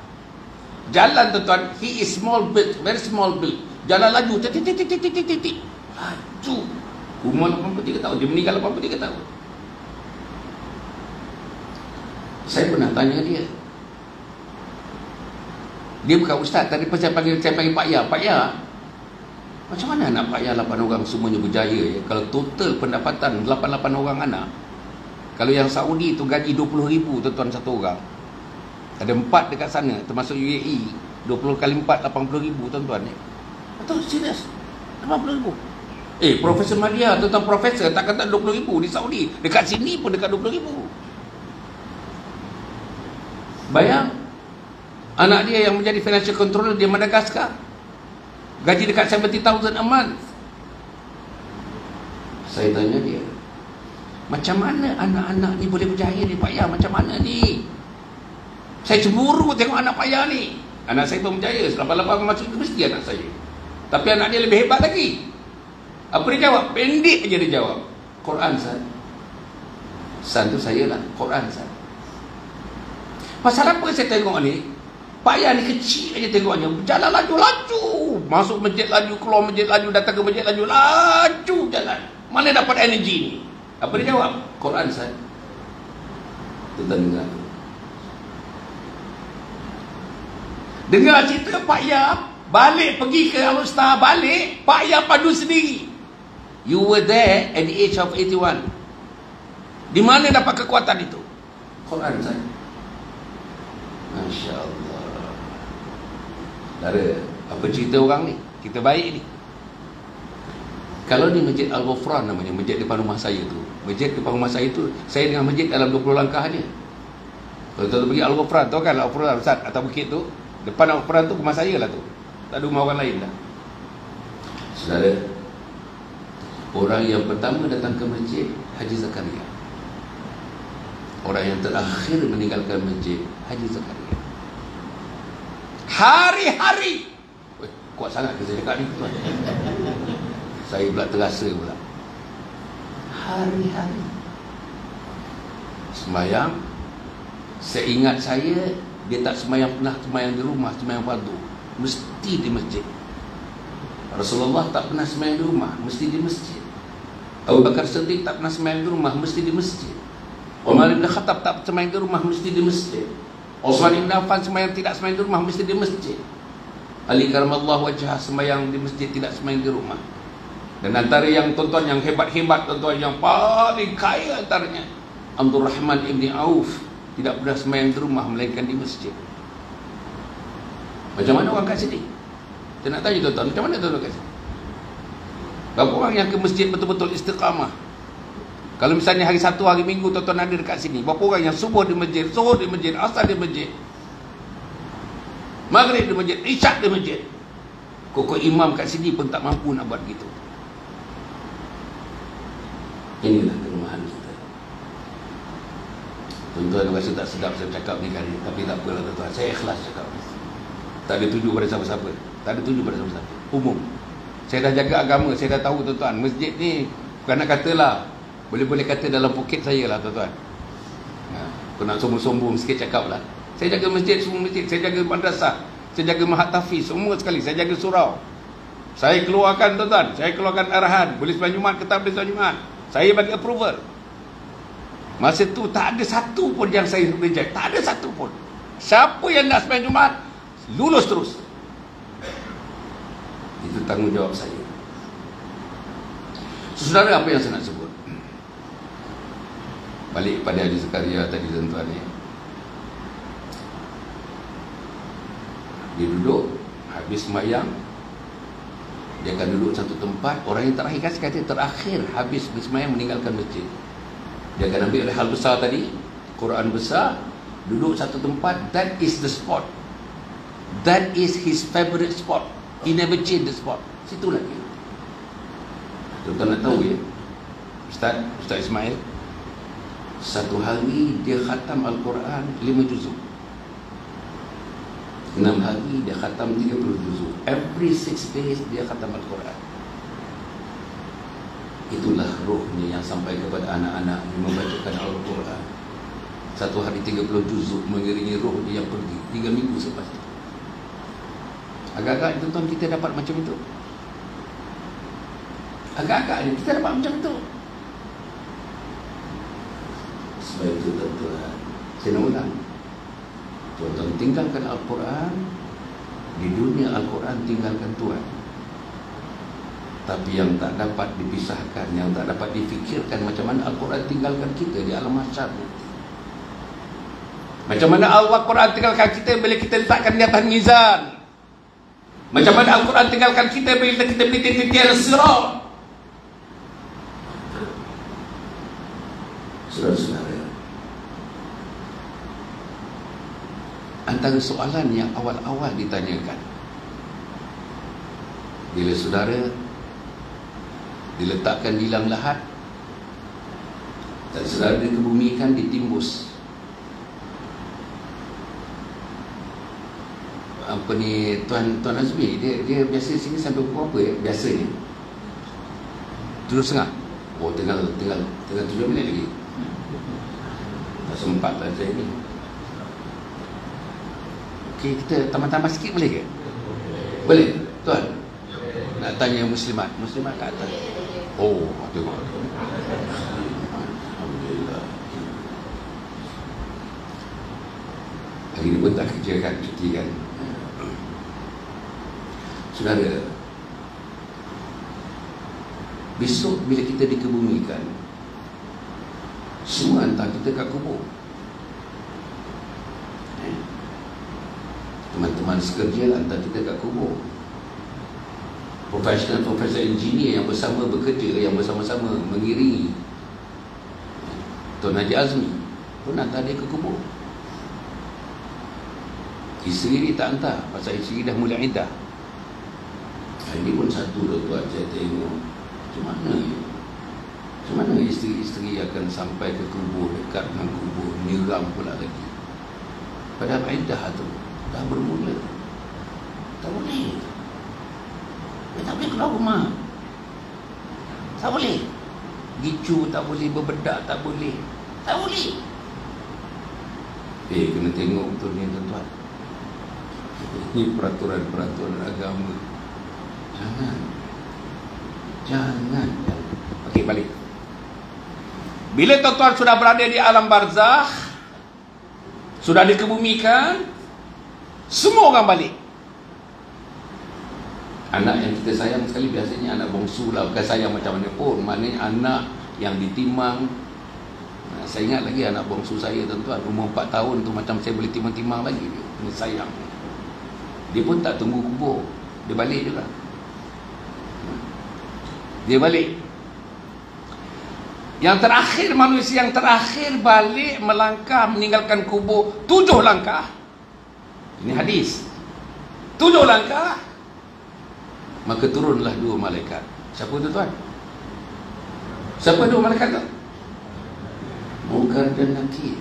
Jalan tuan-tuan, he is small build, very small build. Jalan laju, titik, laju. Umur 83 tahun, dia meninggal 83 tahun. Saya pernah tanya dia. Dia bukan ustaz, tadi saya panggil Pak Ya. Pak Ya, macam mana nak Pak Ya 8 orang semuanya berjaya ya? Kalau total pendapatan 88 orang anak, kalau yang Saudi tu gaji 20,000 tuan-tuan satu orang, ada 4 dekat sana termasuk UAE, 20 kali 4 80,000 tuan-tuan ni. Betul, serius, 80,000. Profesor Madia, tuan profesor tak kata 20,000 di Saudi. Dekat sini pun dekat 20,000. Bayang, anak dia yang menjadi financial controller di Madagaskar, gaji dekat 70,000 a month. Saya tanya dia, macam mana anak-anak ni boleh berjaya ni Pak Ya? Macam mana ni? Saya cemburu tengok anak Pak Ya ni. Anak saya pun berjaya, selepas-lepas masuk universiti anak saya. Tapi anak dia lebih hebat lagi. Apa dia jawab? Pendek aja dia jawab, Quran San. San tu saya lah, Quran San. Pasal apa saya tengok ni? Pak Ya ni kecil aja tengoknya, berjalan laju-laju, masuk masjid laju, keluar masjid laju, datang ke masjid laju, laju jalan. Mana dapat energi ni? Apa dia jawab? Quran San. Tuan dengar. Dengar cerita Pak Ya balik pergi ke Al-Usta, balik Pak Ya padu sendiri. You were there at the age of 81. Di mana dapat kekuatan itu? Quran San. Masya Allah. Dara, apa cerita orang ni? Kita baik ni. Kalau di Masjid Al-Ghufran namanya, masjid depan rumah saya tu. Masjid depan rumah saya tu, saya dengan masjid dalam 20 langkah dia. Kalau tuan pergi Al-Ghufran, tahu kan Al-Ghufran Ustaz atau bukit tu? Depan Al-Ghufran tu rumah saya lah tu. Tak ada rumah orang lain dah. Saudara, orang yang pertama datang ke masjid, Haji Zakaria. Orang yang terakhir meninggalkan masjid, Haji Zakaria. Hari-hari. Kuat sangat ke saya cakap ni tuan? Saya pula terasa pula. Hari-hari sembahyang. Saya ingat saya, dia tak sembahyang, pernah sembahyang di rumah, sembahyang fardu, mesti di masjid. Rasulullah tak pernah sembahyang di rumah, mesti di masjid. Abu Bakar Siddiq tak pernah sembahyang di rumah, mesti di masjid. Umar bin Khattab tak sembahyang di rumah, mesti di masjid. Utsman bin Affan sembahyang tidak sembahyang di rumah, mesti di masjid. Ali karamallahu wajhah sembahyang di masjid, tidak sembahyang di rumah. Dan antara yang tuan-tuan yang hebat-hebat, tuan-tuan yang paling kaya antaranya, Abdul Rahman ibn Auf tidak pernah sembahyang di rumah melainkan di masjid. Macam mana orang kat sini? Saya nak tanya tuan-tuan, macam mana tuan-tuan kat sini? Berapa orang yang ke masjid betul-betul istiqamah? Kalau misalnya hari Sabtu, hari Minggu tuan-tuan ada dekat sini, berapa orang yang subuh di masjid, zuhur di masjid, asar di masjid, maghrib di masjid, isyak di masjid? Kok imam kat sini pun tak mampu nak buat gitu. Inilah kelemahan kita. Tuan-tuan rasa tak sedap saya cakap ni kali, tapi tak apalah tuan-tuan, saya ikhlas cakap. Tak ada tuju pada siapa-siapa, tak ada tuju pada siapa-siapa, umum. Saya dah jaga agama, saya dah tahu tuan-tuan, masjid ni bukan nak katalah, boleh-boleh kata dalam poket saya lah tuan-tuan. Aku nak sombong-sombong sikit cakap lah. Saya jaga masjid, semua masjid, saya jaga madrasah, saya jaga mahat tahfiz, semua sekali, saya jaga surau. Saya keluarkan tuan-tuan, saya keluarkan arahan, boleh sembahyang Jumaat ke tak boleh sembahyang Jumaat. Saya bagi approval. Masa tu tak ada satu pun yang saya reject, tak ada satu pun. Siapa yang nak sembahyang Jumaat, lulus terus. Itu tanggungjawab saya. Saudara, apa yang saya nak sebut? Balik pada Haji Zakaria tadi tuan-tuan ni. Dia duduk, habis sembahyang, dia akan duduk satu tempat. Orang yang terakhir, kasih kata terakhir habis sembahyang meninggalkan masjid, dia akan ambil hal besar tadi, Quran besar, duduk satu tempat. That is the spot. That is his favorite spot. He never change the spot. Situ lagi. Tuan-tuan nak tahu ya, Ustaz Ismail, satu hari dia khatam Al-Quran 5 juzuk. 6 hari dia khatam 30 juzuk. Every 6 days dia khatam Al-Quran. Itulah rohnya yang sampai kepada anak-anak yang membacakan Al-Quran. Satu hari 30 juzuk mengiringi rohnya yang pergi 3 minggu selepas itu. Agak-agak tuan-tuan kita dapat macam itu. Agak-agak kita dapat macam itu. Sebab itu tuan-tuan, saya nak ulang, tuan-tuan tinggalkan Al-Quran. Di dunia Al-Quran tinggalkan Tuhan. Tapi yang tak dapat dipisahkan, yang tak dapat difikirkan, macam mana Al-Quran tinggalkan kita di alam mahsyar. Macam mana Al-Quran tinggalkan kita bila kita letakkan di atas mizan. Macam mana Al-Quran tinggalkan kita bila kita beli titian sirat. Saudara-saudara, antara soalan yang awal-awal ditanyakan bila saudara diletakkan di liang lahat dan saudara dikebumikan, ditimbus apa ni, Tuan Azmi, dia biasa sini sampai pukul apa ya biasanya? 7.30. Oh, tinggal 7 minit lagi. Tak sempat lah saya ni. Okey, kita tambah-tambah sikit boleh ke? Boleh, Tuan? Nak tanya Muslimat kat atas. Oh, tengok. Alhamdulillah. Hari ni pun tak kerja kan, cuti kan. Saudara, besok bila kita dikebumikan, semua hantar kita kat kubur. Teman-teman sekerja hantar kita kat kubur. Professional engineer yang bersama bekerja, yang bersama-sama mengiringi Tuan Haji Azmi pun hantar dia ke kubur. Isteri dia tak hantar, pasal isteri dah mula iddah. Ini pun satu tuan, saya tengok macam mana isteri-isteri akan sampai ke kubur, dekat dengan kubur, nyeram pula lagi. Padahal iddah tu dah bermula. Tak boleh. Dia tak boleh keluar rumah. Tak boleh. Gicu tak boleh, berbedak tak boleh. Tak boleh. Kena tengok betul ni tuan-tuan. Ini peraturan-peraturan agama. Jangan. Okey, balik. Bila tuan-tuan sudah berada di alam barzakh, sudah dikebumikan, semua orang balik. Anak yang kita sayang sekali biasanya anak bongsu lah. Bukan sayang macam mana pun, maknanya anak yang ditimang. Saya ingat lagi anak bongsu saya tuan-tuan, umur 4 tahun tu macam saya boleh timang-timang lagi dia. Ini sayang. Dia pun tak tunggu kubur, dia balik je lah. Dia balik. Yang terakhir, manusia yang terakhir balik melangkah meninggalkan kubur 7 langkah. Ini hadis. 7 langkah, maka turunlah 2 malaikat. Siapa tu tuan? Siapa 2 malaikat tu? Munkar dan Nakir.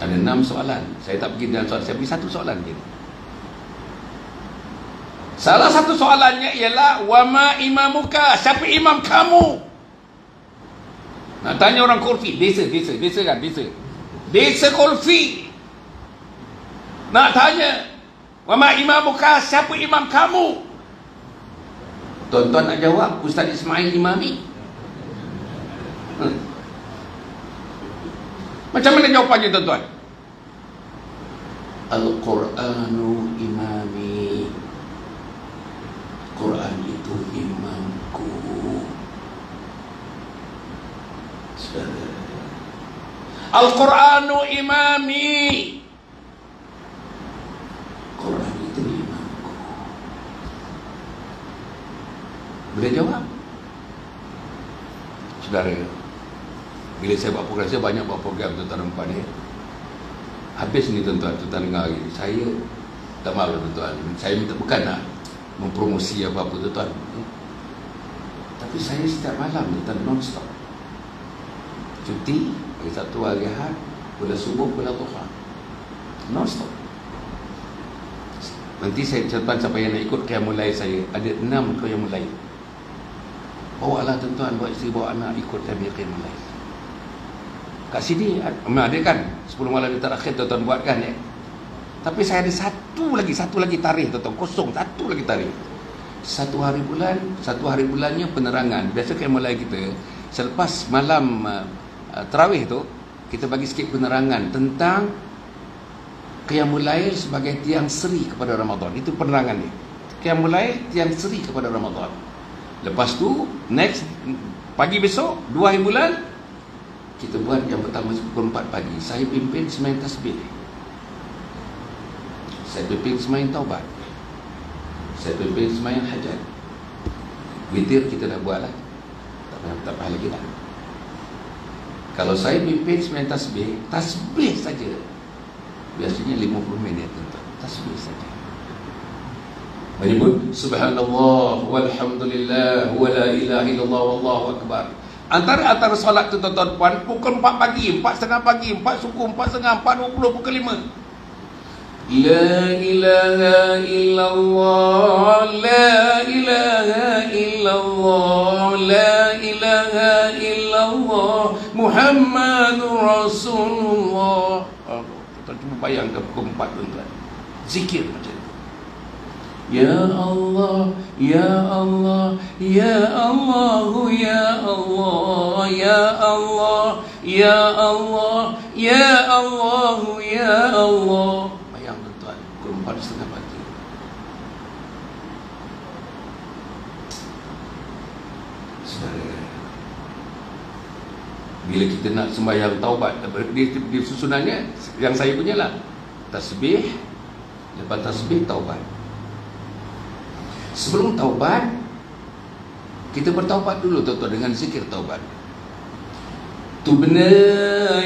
Ada 6 soalan. Saya tak pergi dengan soalan, saya pergi 1 soalan je. Salah satu soalannya ialah wama imamuka, siapa imam kamu? Nak tanya orang Kulfi, desa kan, desa Kulfi. Nak tanya wama imamuka, siapa imam kamu? Tuan-tuan nak jawab Ustaz Ismail Imami. Macam mana jawapannya tuan-tuan? Al-Quranu imami. Quran itu imamku. Al-Quranu imami. Quran itu imamku. Boleh jawab? Saudara, bila saya buat program, saya banyak buat program tuan-tuan nampak ni. Habis ni tuan-tuan dengar lagi. Saya tak malu tuan-tuan. Saya minta bukan nak mempromosi apa-apa tuan-tuan, tapi saya setiap malam tuan non-stop cuti. Hari Sabtu, hari Ahad, pula subuh, pula duha, non-stop. Nanti saya tuan-tuan siapa yang nak ikut qiyamul lail saya, ada 6 qiyamul lail. Bawa lah tuan-tuan, bawa isteri, bawa anak ikut qiyamul lail. Kat sini ada kan 10 malam yang terakhir tuan-tuan buat kan ya. Tapi saya ada satu lagi tarikh tuan-tuan, kosong, satu lagi tarikh. Satu hari bulannya penerangan. Biasa kayak mulai kita selepas malam tarawih tu, kita bagi sikit penerangan tentang Qiyamul Lail sebagai tiang seri kepada Ramadan. Itu penerangan dia. Qiyamul Lail tiang seri kepada Ramadan. Lepas tu next pagi besok 2 hari bulan kita buat yang pertama pukul 4 pagi. Saya pimpin sembahyang tasbih. Saya pimpin sembahyang taubat. Saya pimpin sembahyang hajat. Witir kita dah buat lah. Tak payah lagi lah. Kalau saya pimpin sembahyang tasbih saja. Biasanya 50 minit tuan-tuan. Tasbih saja. Menyebut subhanallah walhamdulillah wala ilaha illallah wallahu akbar. Antara solat tu tuan-tuan puan, pukul 4 pagi, 4.30 pagi, 4 suku, 4.30, 4.20, pukul 5. La ilaha illallah, la ilaha illallah, la ilaha illallah, Muhammadur Rasulullah. Tuan-tuan cuba bayangkan pukul 4 tuan-tuan. Zikir macam itu. Ya Allah, ya Allah, ya Allah, ya Allah, ya Allah, ya Allah, ya Allah, ya Allah. Bayang tuan-tuan, pukul 4.30 pagi. Saudara, bila kita nak sembahyang taubat, di susunannya yang saya punya lah, tasbih, lepas tasbih taubat. Sebelum taubat, kita bertaubat dulu tuan-tuan dengan zikir taubat. Tubna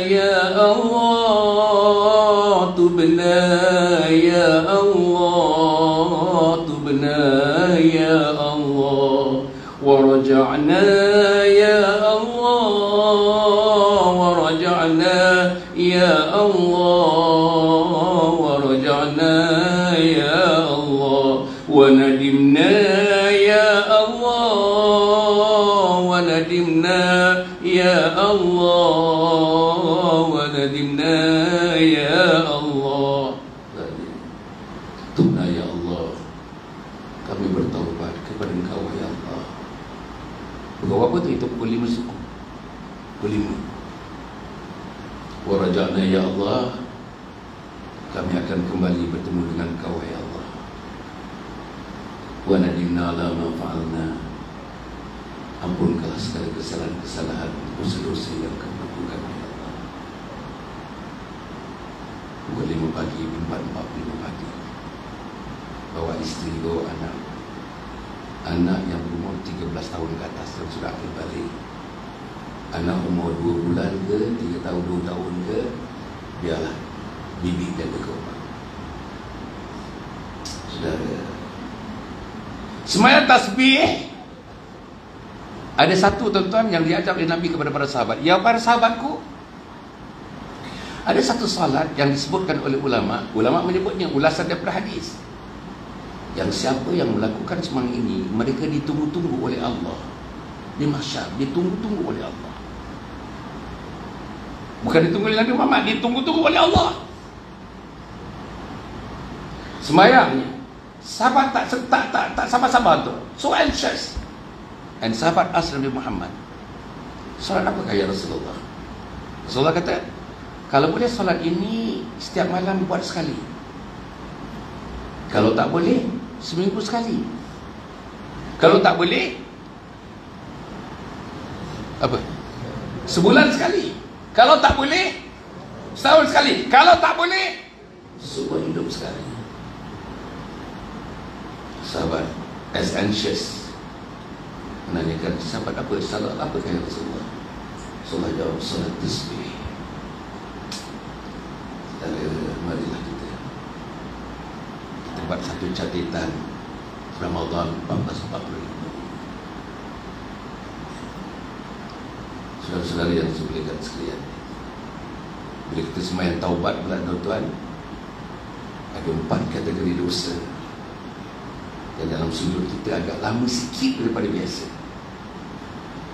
ya Allah, tubna ya Allah, tubna ya Allah, wa raja'na ya Allah, wa raja'na ya Allah, wa raja'na ya Allah, wa nadimna ya Allah, wa nadimna ya Allah, wa nadimna ya Allah. Tubna ya Allah, kami bertaubat kepada Engkau ya Allah. Pukul apa tu? Itu pukul 5 suku. Pukul 5. Wa raja'na ya Allah, kami akan kembali bertemu dengan Engkau ya Allah. Wa nadimna ala ma fa'alna, ampunkanlah segala kesalahan-kesalahan, dosa-dosa yang kami lakukan ya Allah. Pukul 5 pagi, 4.45 pagi, bawa isteri, bawa anak. Anak yang berumur 13 tahun ke atas yang sudah akil balik. Anak umur 2 bulan ke, 3 tahun, 2 tahun ke, biarlah bibi jaga ke rumah. Saudara, sembahyang tasbih ada satu tuan-tuan yang diajar oleh Nabi kepada para sahabat. Ya para sahabatku, ada satu salat yang disebutkan oleh ulama menyebutnya ulasan daripada hadis, yang siapa yang melakukan sembahyang ini, mereka ditunggu-tunggu oleh Allah di mahsyar, ditunggu-tunggu oleh Allah. Bukan ditunggu oleh Nabi Muhammad, ditunggu-tunggu oleh Allah. Sembahyangnya, sahabat tak sabar-sabar tu, so anxious. And sahabat ask Nabi Muhammad, solat apakah ya Rasulullah? Rasulullah kata, kalau boleh solat ini setiap malam buat sekali. Kalau tak boleh, seminggu sekali. Kalau tak boleh, apa? Sebulan sekali. Kalau tak boleh, setahun sekali. Kalau tak boleh, seumur hidup sekali. Sahabat as anxious menanyakan, sahabat apa? Salat apa kaya Rasulullah? Rasulullah jawab, salat tasbih. Marilah kita buat satu catatan Ramadan 1440. Saudara-saudara yang saya muliakan sekalian, bila kita sembahyang taubat pula tuan-tuan, ada 4 kategori dosa. Dan dalam sujud kita agak lama sikit daripada biasa.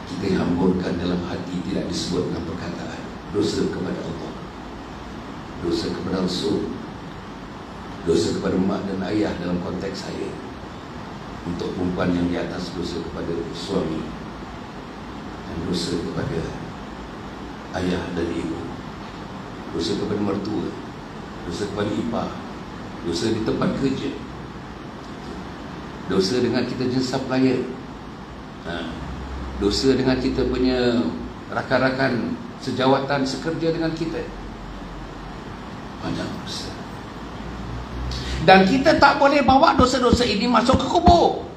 Kita hamburkan dalam hati, tidak disebut dengan perkataan. Dosa kepada Allah, dosa kepada Rasul, dosa kepada mak dan ayah dalam konteks saya. Untuk perempuan yang di atas, dosa kepada suami, dan dosa kepada ayah dan ibu, dosa kepada mertua, dosa kepada ipar, dosa di tempat kerja, dosa dengan kita jensah pelaya, dosa dengan kita punya rakan-rakan sejawatan sekerja dengan kita. Banyak dosa. Dan kita tak boleh bawa dosa-dosa ini masuk ke kubur.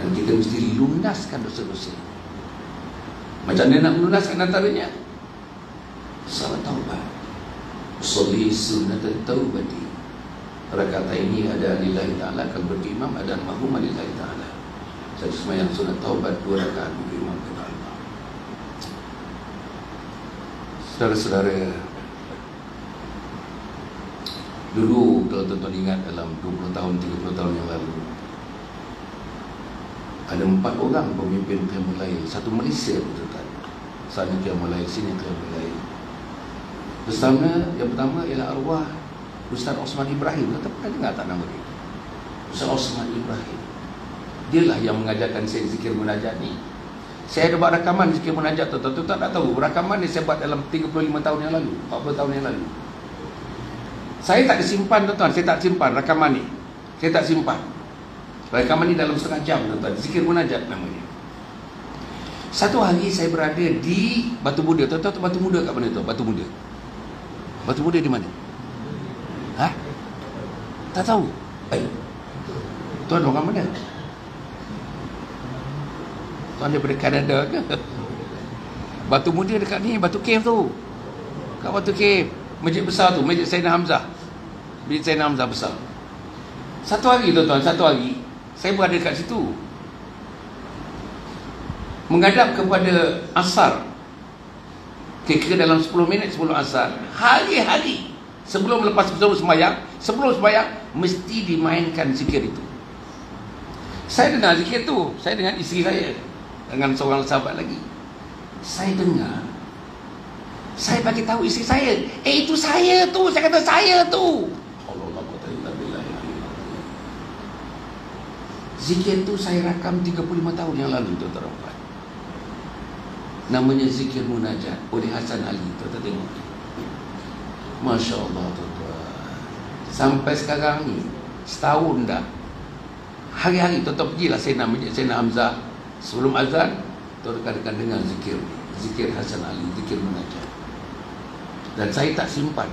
Dan kita mesti lunaskan dosa-dosa ini. Macam mana nak melunaskan antaranya? Salat taubat. Sholli sunnatat taubati. Rakaat ini ada lillahi ta'ala, kalau berimam ada mahmum lillahi ta'ala. Saya sembahyang sunat taubat 2 rakaat berimam kepada Allah. Saudara-saudara, dulu kalau tuan-tuan ingat dalam 20 tahun, 30 tahun yang lalu, ada 4 orang pemimpin Qiyamul Lail, satu Malaysia tuan-tuan. Sana Qiyamul Lail, sini Qiyamul Lail. Bersama yang pertama ialah arwah Ustaz Osman Ibrahim. Tuan pernah dengar tak nama dia? Ustaz Osman Ibrahim. Dialah yang mengajarkan saya zikir munajat ni. Saya ada buat rakaman zikir munajat tuan-tuan. Tuan-tuan tak tahu, rakaman ni saya buat dalam 35 tahun yang lalu, 40 tahun yang lalu. Saya tak disimpan tuan-tuan, saya tak simpan rakaman ni. Saya tak simpan. Rakaman ni dalam setengah jam tuan-tuan, zikir munajat namanya. Satu hari saya berada di Batu Muda. Tuan-tuan, Batu Muda kat mana tu? Batu Muda. Batu Muda di mana? Ha? Tak tahu? Tuan orang mana? Tuan daripada Kanada ke? Batu Muda dekat ni, Batu Cave tu. Kat Batu Cave. Masjid besar tu, Masjid Sayyidina Hamzah. Masjid Sayyidina Hamzah besar. Satu hari tuan-tuan, satu hari saya berada dekat situ, menghadap kepada asar. Kira-kira dalam 10 minit sebelum asar, hari-hari sebelum sembahyang mesti dimainkan zikir itu. Saya dengar zikir tu, saya dengan isteri saya, dengan seorang sahabat lagi. Saya dengar, saya bagi tahu isteri saya, itu saya tu, saya kata saya tu. Zikir tu saya rakam 35 tahun yang lalu tuan-tuan. Namanya zikir munajat oleh Hasan Ali. Tuan-tuan tengok, Masya Allah tuan-tuan. Sampai sekarang ni, setahun dah, hari-hari tuan-tuan pergilah Sayyidina Hamzah. Sebelum azan, tuan-tuan akan dengar zikir Hasan Ali, zikir munajat. Dan saya tak simpan.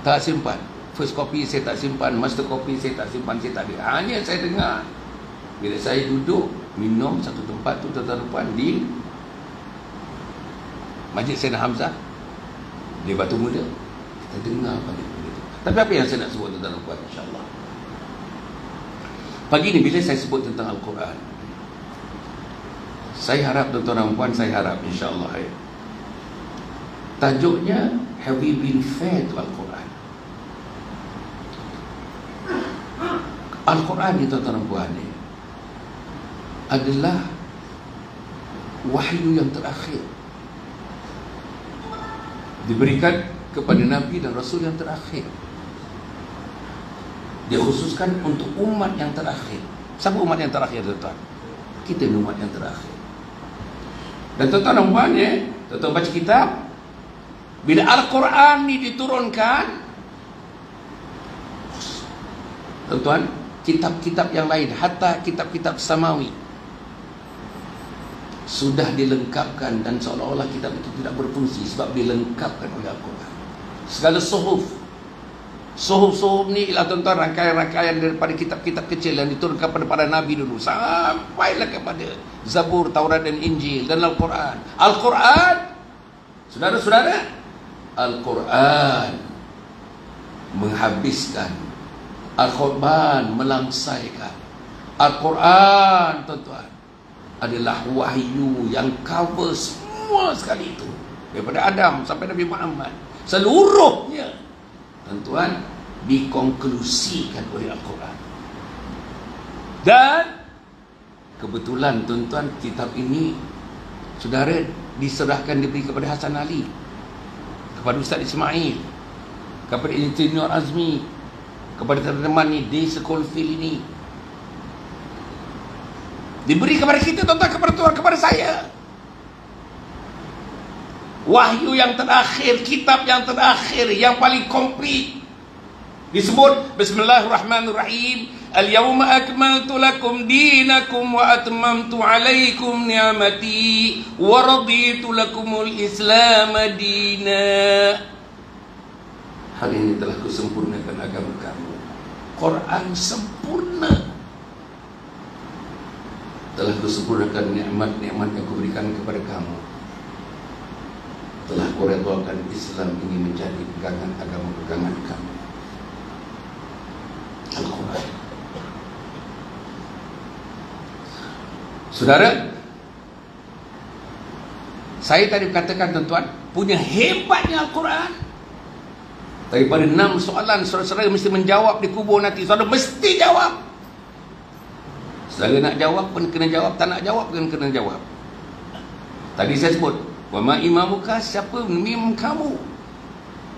Tak simpan. First copy saya tak simpan, master copy saya tak simpan, saya tak ada. Hanya saya dengar. Bila saya duduk minum satu tempat tu tuan-tuan di Masjid Sayyidina Hamzah di Batu Muda, kita dengar pada benda tu. Tapi apa yang saya nak sebut tuan-tuan, insya-Allah. Pagi ni bila saya sebut tentang Al-Quran, saya harap tuan-tuan dan puan, saya harap insya-Allah tajuknya, have we been fair to Al-Quran? Al-Quran ni tuan-tuan dan puan ni adalah wahyu yang terakhir, diberikan kepada Nabi dan Rasul yang terakhir. Dia khususkan untuk umat yang terakhir. Siapa umat yang terakhir tuan-tuan? Kita ni umat yang terakhir. Dan tuan-tuan dan puan ya, tuan-tuan baca kitab, bila Al-Quran ni diturunkan, tuan-tuan, kitab-kitab yang lain, hatta kitab-kitab samawi, sudah dilengkapkan, dan seolah-olah kitab itu tidak berfungsi sebab dilengkapkan oleh Al-Quran. Segala suhuf ni ialah tuan-tuan rangkaian-rangkaian daripada kitab-kitab kecil yang diturunkan kepada para Nabi dulu, sampailah kepada Zabur, Taurat dan Injil dan Al-Quran. Al-Quran, saudara-saudara, Al-Quran menghabiskan, Al-Quran melangsaikan. Al-Quran tuan-tuan adalah wahyu yang cover semua sekali itu, daripada Adam sampai Nabi Muhammad, seluruhnya tuan-tuan dikonklusikan oleh Al-Quran. Dan kebetulan tuan-tuan, kitab ini saudara diserahkan, diberi kepada Hasan Ali, kepada Ustaz Ismail, kepada Insinyur Azmi, kepada teman-teman ni di Sekolfield ini, diberi kepada kita tuan-tuan, kepada Tuhan, kepada saya. Wahyu yang terakhir, kitab yang terakhir, yang paling komplit. Disebut Bismillahirrahmanirrahim, Al-yawma akmaltu lakum dinakum wa atmamtu alaikum ni'mati wa raditu lakumul Islam dina. Hari ini telah kusempurnakan agama kamu. Quran sempurna. telah kusempurnakan nikmat-nikmat yang kuberikan kepada kamu. Telah kuredhakan Islam ini menjadi pegangan agama pegangan kamu. Al-Quran. Saudara, saya tadi katakan tuan-tuan, punya hebatnya Al-Quran. Daripada 6 soalan saudara-saudara mesti menjawab di kubur nanti. Saudara mesti jawab. Saudara nak jawab pun kena jawab, tak nak jawab pun kena jawab. Tadi saya sebut, wa ma imamuka, siapa imam kamu?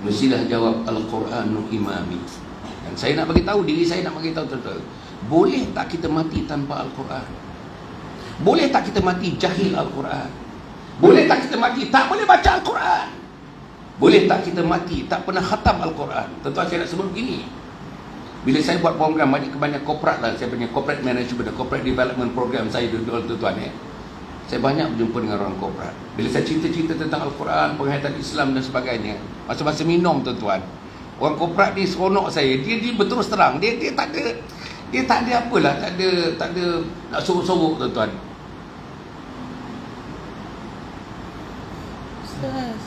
Mestilah jawab Al-Quranu imami. Dan saya nak bagi tahu, diri saya nak bagi tahu tuan-tuan, boleh tak kita mati tanpa Al-Quran? Boleh tak kita mati jahil Al-Quran? Boleh tak kita mati tak boleh baca Al-Quran? Boleh tak kita mati tak pernah khatam Al-Quran? Tuan-tuan, saya nak sebut begini. Bila saya buat program banyak korporat lah, saya punya corporate management, corporate development program saya dulu tuan-tuan saya banyak berjumpa dengan orang korporat. Bila saya cerita-cerita tentang Al-Quran, penghayatan Islam dan sebagainya, masa-masa minum tuan-tuan, orang korporat ni seronok saya. Dia berterus terang, dia tak ada apalah, tak ada nak sorok-sorok tuan-tuan. Ustaz.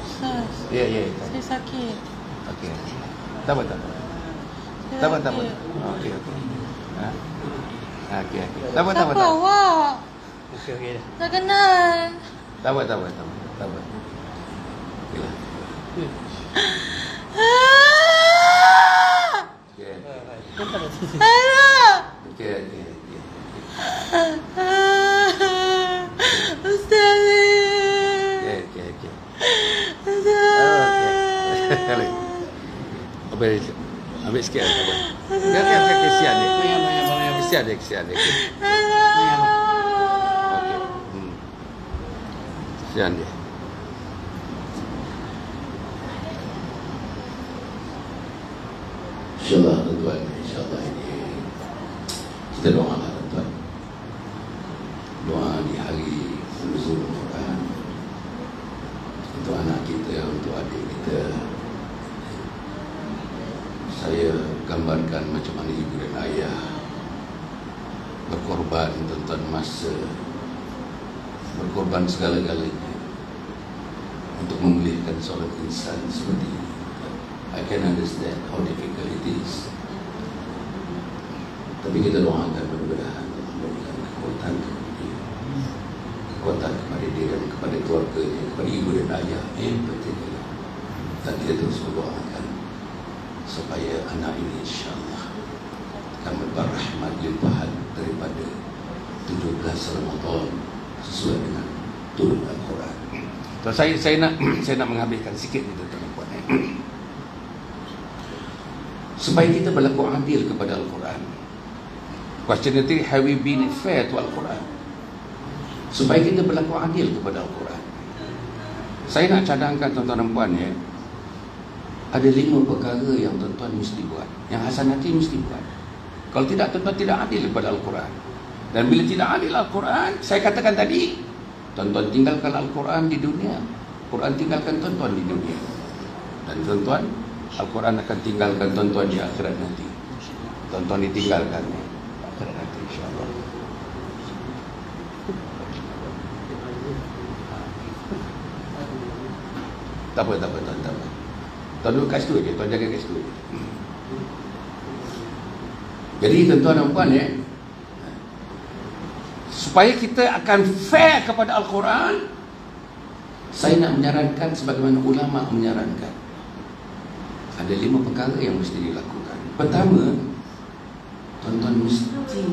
Ustaz. Ya. Saya sakit. Okey. Tak apa. Okey. Ha. Okey. Tak apa. Siapa awak? Okey dah. Tak kenal. Tak apa. Okeylah. Okey. Alah. Okey. Ustaz. Okey. Ustaz. Ambil sikit lah, tak apa. Dia kesian dia. Kesian dia. Alah. Okey. Kesian dia. InsyaAllah tuan-tuan, insyaAllah ini kita doalah tuan-tuan. Doa di hari nuzul Al-Quran untuk anak kita, untuk adik kita. Saya gambarkan macam mana ibu dan ayah berkorban tuan-tuan, masa berkorban segala-galanya untuk memulihkan seorang insan seperti ini. I can understand how difficult it is. Tapi kita doakan mudah-mudahan Allah memberikan kekuatan kepada dia, kekuatan kepada dia dan kepada keluarganya, kepada ibu dan ayah yang penting. Dan kita terus berdoakan supaya anak ini insyaAllah akan mendapat rahmat limpahan daripada 17 Ramadan sesuai dengan turun Al-Quran. So, saya nak menghabiskan sikit ni tuan-tuan dan puan. Supaya kita berlaku adil kepada Al-Quran. Question nanti, have we been fair to Al-Quran? Supaya kita berlaku adil kepada Al-Quran. Saya nak cadangkan tuan-tuan dan puan ada 5 perkara yang tuan-tuan mesti buat, yang Hasan Hati mesti buat. Kalau tidak, tuan-tuan tidak adil kepada Al-Quran. Dan bila tidak adil Al-Quran, saya katakan tadi, tuan-tuan tinggalkan Al-Quran di dunia, Quran tinggalkan tuan-tuan di dunia, dan tuan-tuan Al-Quran akan tinggalkan tuan-tuan di akhirat nanti. Tuan-tuan ditinggalkan di akhirat nanti insyaAllah. Tak apa tuan. Tuan duduk kat situ je, tuan jaga kat situ je. Jadi tuan-tuan dan puan supaya kita akan fair kepada Al-Quran, saya nak menyarankan sebagaimana ulama menyarankan. Ada 5 perkara yang mesti dilakukan. Pertama, tuan-tuan mesti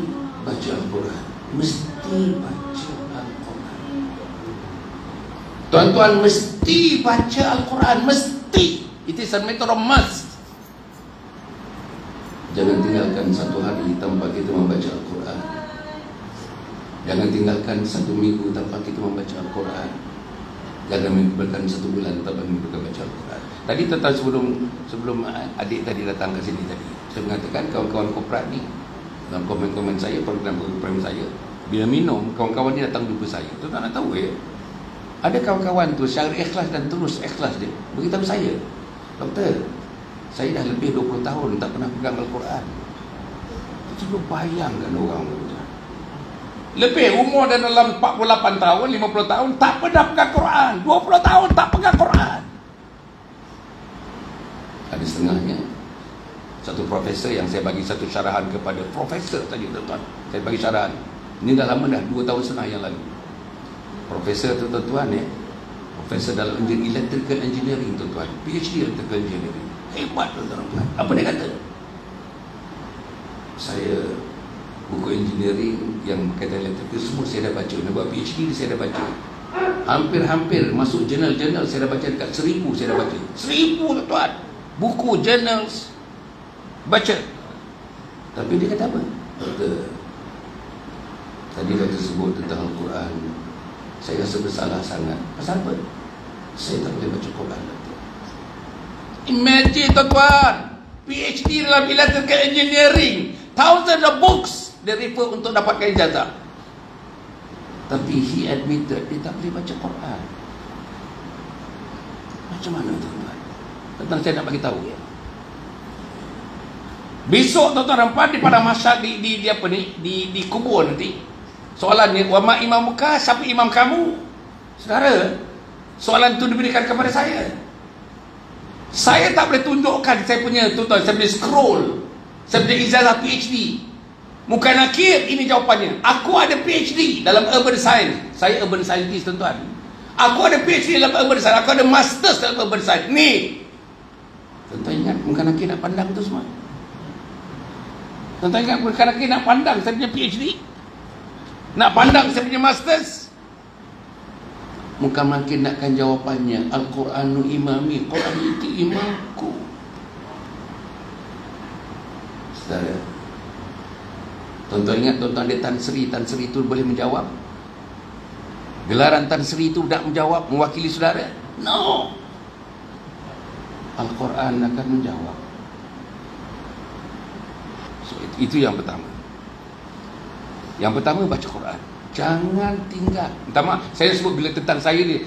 baca Al-Quran. Mesti baca Al-Quran. Tuan-tuan mesti baca Al-Quran. Mesti. It is a matter of must. Jangan tinggalkan satu hari tanpa kita membaca Al-Quran. Jangan tinggalkan 1 minggu tanpa kita membaca Al-Quran. Jangan meninggalkan 1 bulan tanpa kita membaca Al-Quran. Tadi tentang sebelum adik tadi datang ke sini tadi, saya mengatakan kawan-kawan korporat ni dalam komen-komen saya, program-program saya, bila minum, kawan-kawan ni datang jumpa saya. Tu tak nak tahu ada kawan-kawan tu secara ikhlas dan terus ikhlas dia beritahu saya, doktor, saya dah lebih 20 tahun tak pernah pegang Al-Quran. Cuba bayangkan orang tu. Lebih umur dan dalam 48 tahun, 50 tahun tak pernah pegang Quran, 20 tahun tak pegang Quran. Ada setengahnya. Satu profesor yang saya bagi satu syarahan kepada profesor tadi tuan-tuan. Saya bagi syarahan. Ini dah lama dah, 2 tahun setengah yang lalu. Profesor tu tuan-tuan ya. Profesor dalam electrical engineering tuan-tuan. PhD electrical engineering. Hebat tuan-tuan. Apa dia kata? Saya buku engineering yang berkaitan electrical semua saya dah baca. Nak buat PhD saya dah baca. Hampir-hampir masuk jurnal-jurnal saya dah baca dekat 1000 saya dah baca. 1000 tuan-tuan. Buku, journals baca. Tapi dia kata apa? Kata, tadi kata sebut tentang Al-Quran, saya rasa bersalah sangat. Pasal apa? Saya tak boleh baca Quran. Imagine tuan-tuan, PhD dalam electrical engineering, thousands of books dia refer untuk dapatkan ijazah. Tapi he admitted dia tak boleh baca Quran. Macam mana tuan-tuan? Tentang saya nak bagi tahu ya. Besok tuan-tuan rampan di pada masyarakat di apa ni di kubur nanti. Soalannya, wa ma imamuka, siapa imam kamu? Saudara, soalan itu diberikan kepada saya. Saya tak boleh tunjukkan saya punya tuan-tuan, saya boleh scroll. Saya punya ijazah PhD. Muka nakir ini jawapannya. Aku ada PhD dalam urban science. Saya urban scientist tuan-tuan. Aku ada PhD dalam urban science. Aku ada masters dalam urban science. Ni. Tuan-tuan ingat muka nakir nak pandang tu semua. Tuan-tuan ingat muka nakir nak pandang saya punya PhD. Nak pandang saya punya masters. Muka nakir nakkan jawapannya. Al-Quranu imami. Quran itu imamku. Saudara, tuan-tuan ingat tuan-tuan dia Tan Sri itu boleh menjawab? Gelaran Tan Sri itu tak menjawab, mewakili saudara? No. Al-Quran akan menjawab. So, itu yang pertama. Yang pertama baca Quran. Jangan tinggal. Minta maaf, saya sebut bila tentang saya ni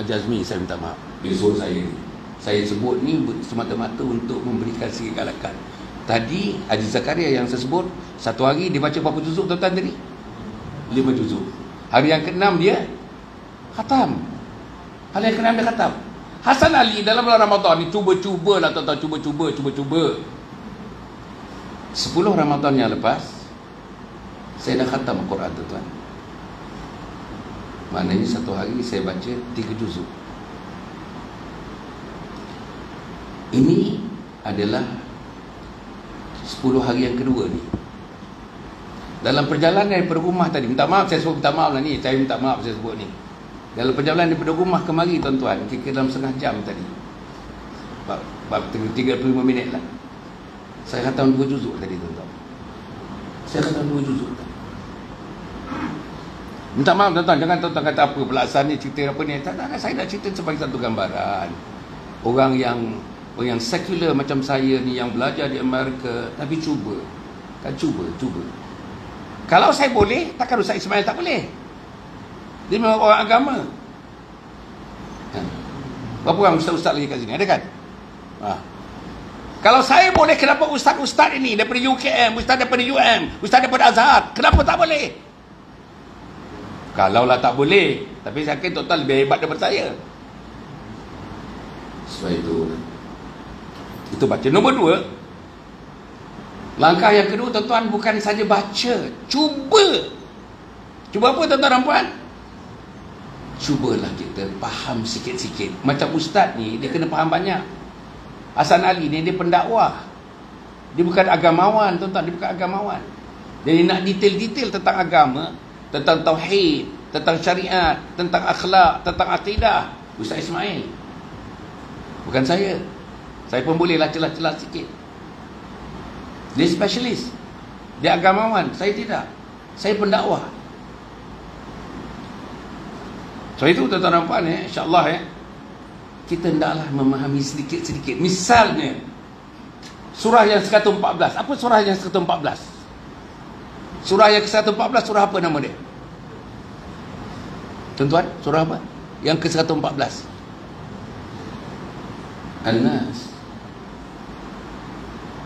Jazmi, saya minta maaf. Dia suruh saya ni. Saya sebut ni semata-mata untuk memberikan sikit galakan. Tadi Haji Zakaria yang saya sebut, satu hari dia baca berapa juzuk tuan-tuan tadi? 5 juzuk. Hari yang ke-6 dia khatam. Hari yang ke-6 dia khatam. Hasan Ali dalam bulan Ramadan ni cuba-cuba lah tuan-tuan, cuba-cuba. 10 Ramadan yang lepas saya dah khatam Al-Quran tuan-tuan. Maknanya satu hari saya baca 3 juzuk. Ini adalah 10 hari yang kedua ni. Dalam perjalanan daripada rumah tadi, minta maaf saya sebut minta maaf lah ni, saya minta maaf saya sebut ni. Dalam perjalanan daripada rumah kemari tuan-tuan, kira dalam setengah jam tadi. 35 minit lah. Saya khatam 2 juzuk tadi tuan-tuan. Saya khatam 2 juzuk tadi. Minta maaf tuan-tuan, jangan tuan-tuan kata apa pelaksanaan ni cerita apa ni. Tak, saya nak cerita sebagai satu gambaran. Orang yang sekular macam saya ni, yang belajar di Amerika, tapi cuba. Kan cuba. Kalau saya boleh, takkan Ustaz Ismail tak boleh? Dia memang orang agama. Berapa orang ustaz-ustaz lagi kat sini? Ada kan? Kalau saya boleh, kenapa ustaz-ustaz ini daripada UKM, ustaz daripada UM, ustaz daripada Azhar, kenapa tak boleh? Kalaulah tak boleh, tapi saya kira total lebih hebat daripada saya. Sebab itu baca. Nombor 2, langkah yang kedua tuan-tuan, bukan saja baca, cuba apa tuan-tuan dan puan? Cubalah kita faham sikit-sikit. Macam ustaz ni, dia kena faham banyak. Hasan Ali ni dia pendakwah, dia bukan agamawan tuan-tuan, dia bukan agamawan. Jadi nak detail-detail tentang agama, tentang tauhid, tentang syariat, tentang akhlak, tentang akidah, Ustaz Ismail, bukan saya. Saya pun boleh lah celah-celah sikit. Dia spesialis, dia agamawan, saya tidak. Saya pendakwah. So itu tuan-tuan dan puan, insya-Allah kita hendaklah memahami sedikit-sedikit. Misalnya surah yang ke-114. Apa surah yang ke-114? Surah yang ke-114, surah apa nama dia? Tuan-tuan, surah apa? Yang ke-114. An-Nas.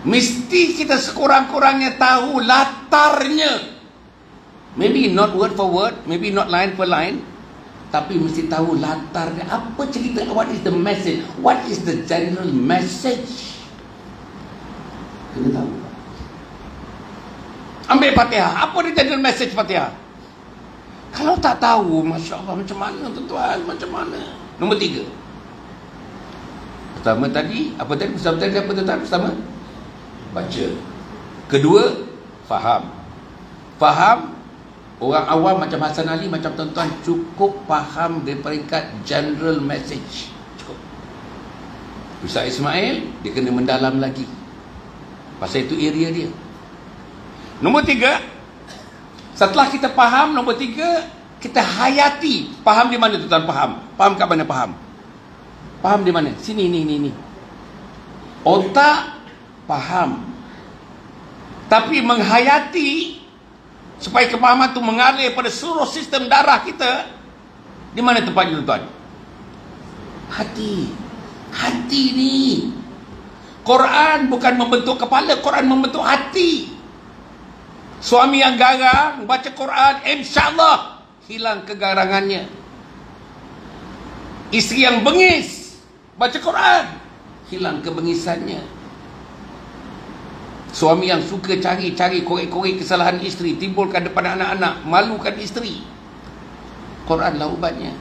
Mesti kita sekurang-kurangnya tahu latarnya. Maybe not word for word, maybe not line for line, tapi mesti tahu latarnya. Apa cerita? What is the message? What is the general message? Kena tahu. Ambil Fatihah. Apa the general message Fatihah? Kalau tak tahu, Masya Allah, macam mana tuan-tuan? Macam mana? Nombor 3. Pertama tadi, apa tadi? Apa tuan-tuan? Pertama, baca. Kedua, faham. Faham. Orang awam macam Hasan Ali, macam tuan-tuan, cukup faham dari peringkat general message. Cukup. Ustaz Ismail, dia kena mendalam lagi. Pasal itu area dia. Nombor 3, setelah kita faham, nombor 3, kita hayati. Faham di mana tuan-tuan? Faham kat mana faham? Faham di mana? Sini, ni. Otak, faham. Tapi menghayati, supaya kepahaman itu mengalir pada seluruh sistem darah kita, di mana tempatnya tuan-tuan? Hati. Hati ni. Quran bukan membentuk kepala, Quran membentuk hati. Suami yang garang baca Quran, insya-Allah hilang kegarangannya. Isteri yang bengis baca Quran, hilang kebengisannya. Suami yang suka cari-cari korek-korek kesalahan isteri, timbulkan depan anak-anak, malukan isteri, Quranlah ubatnya.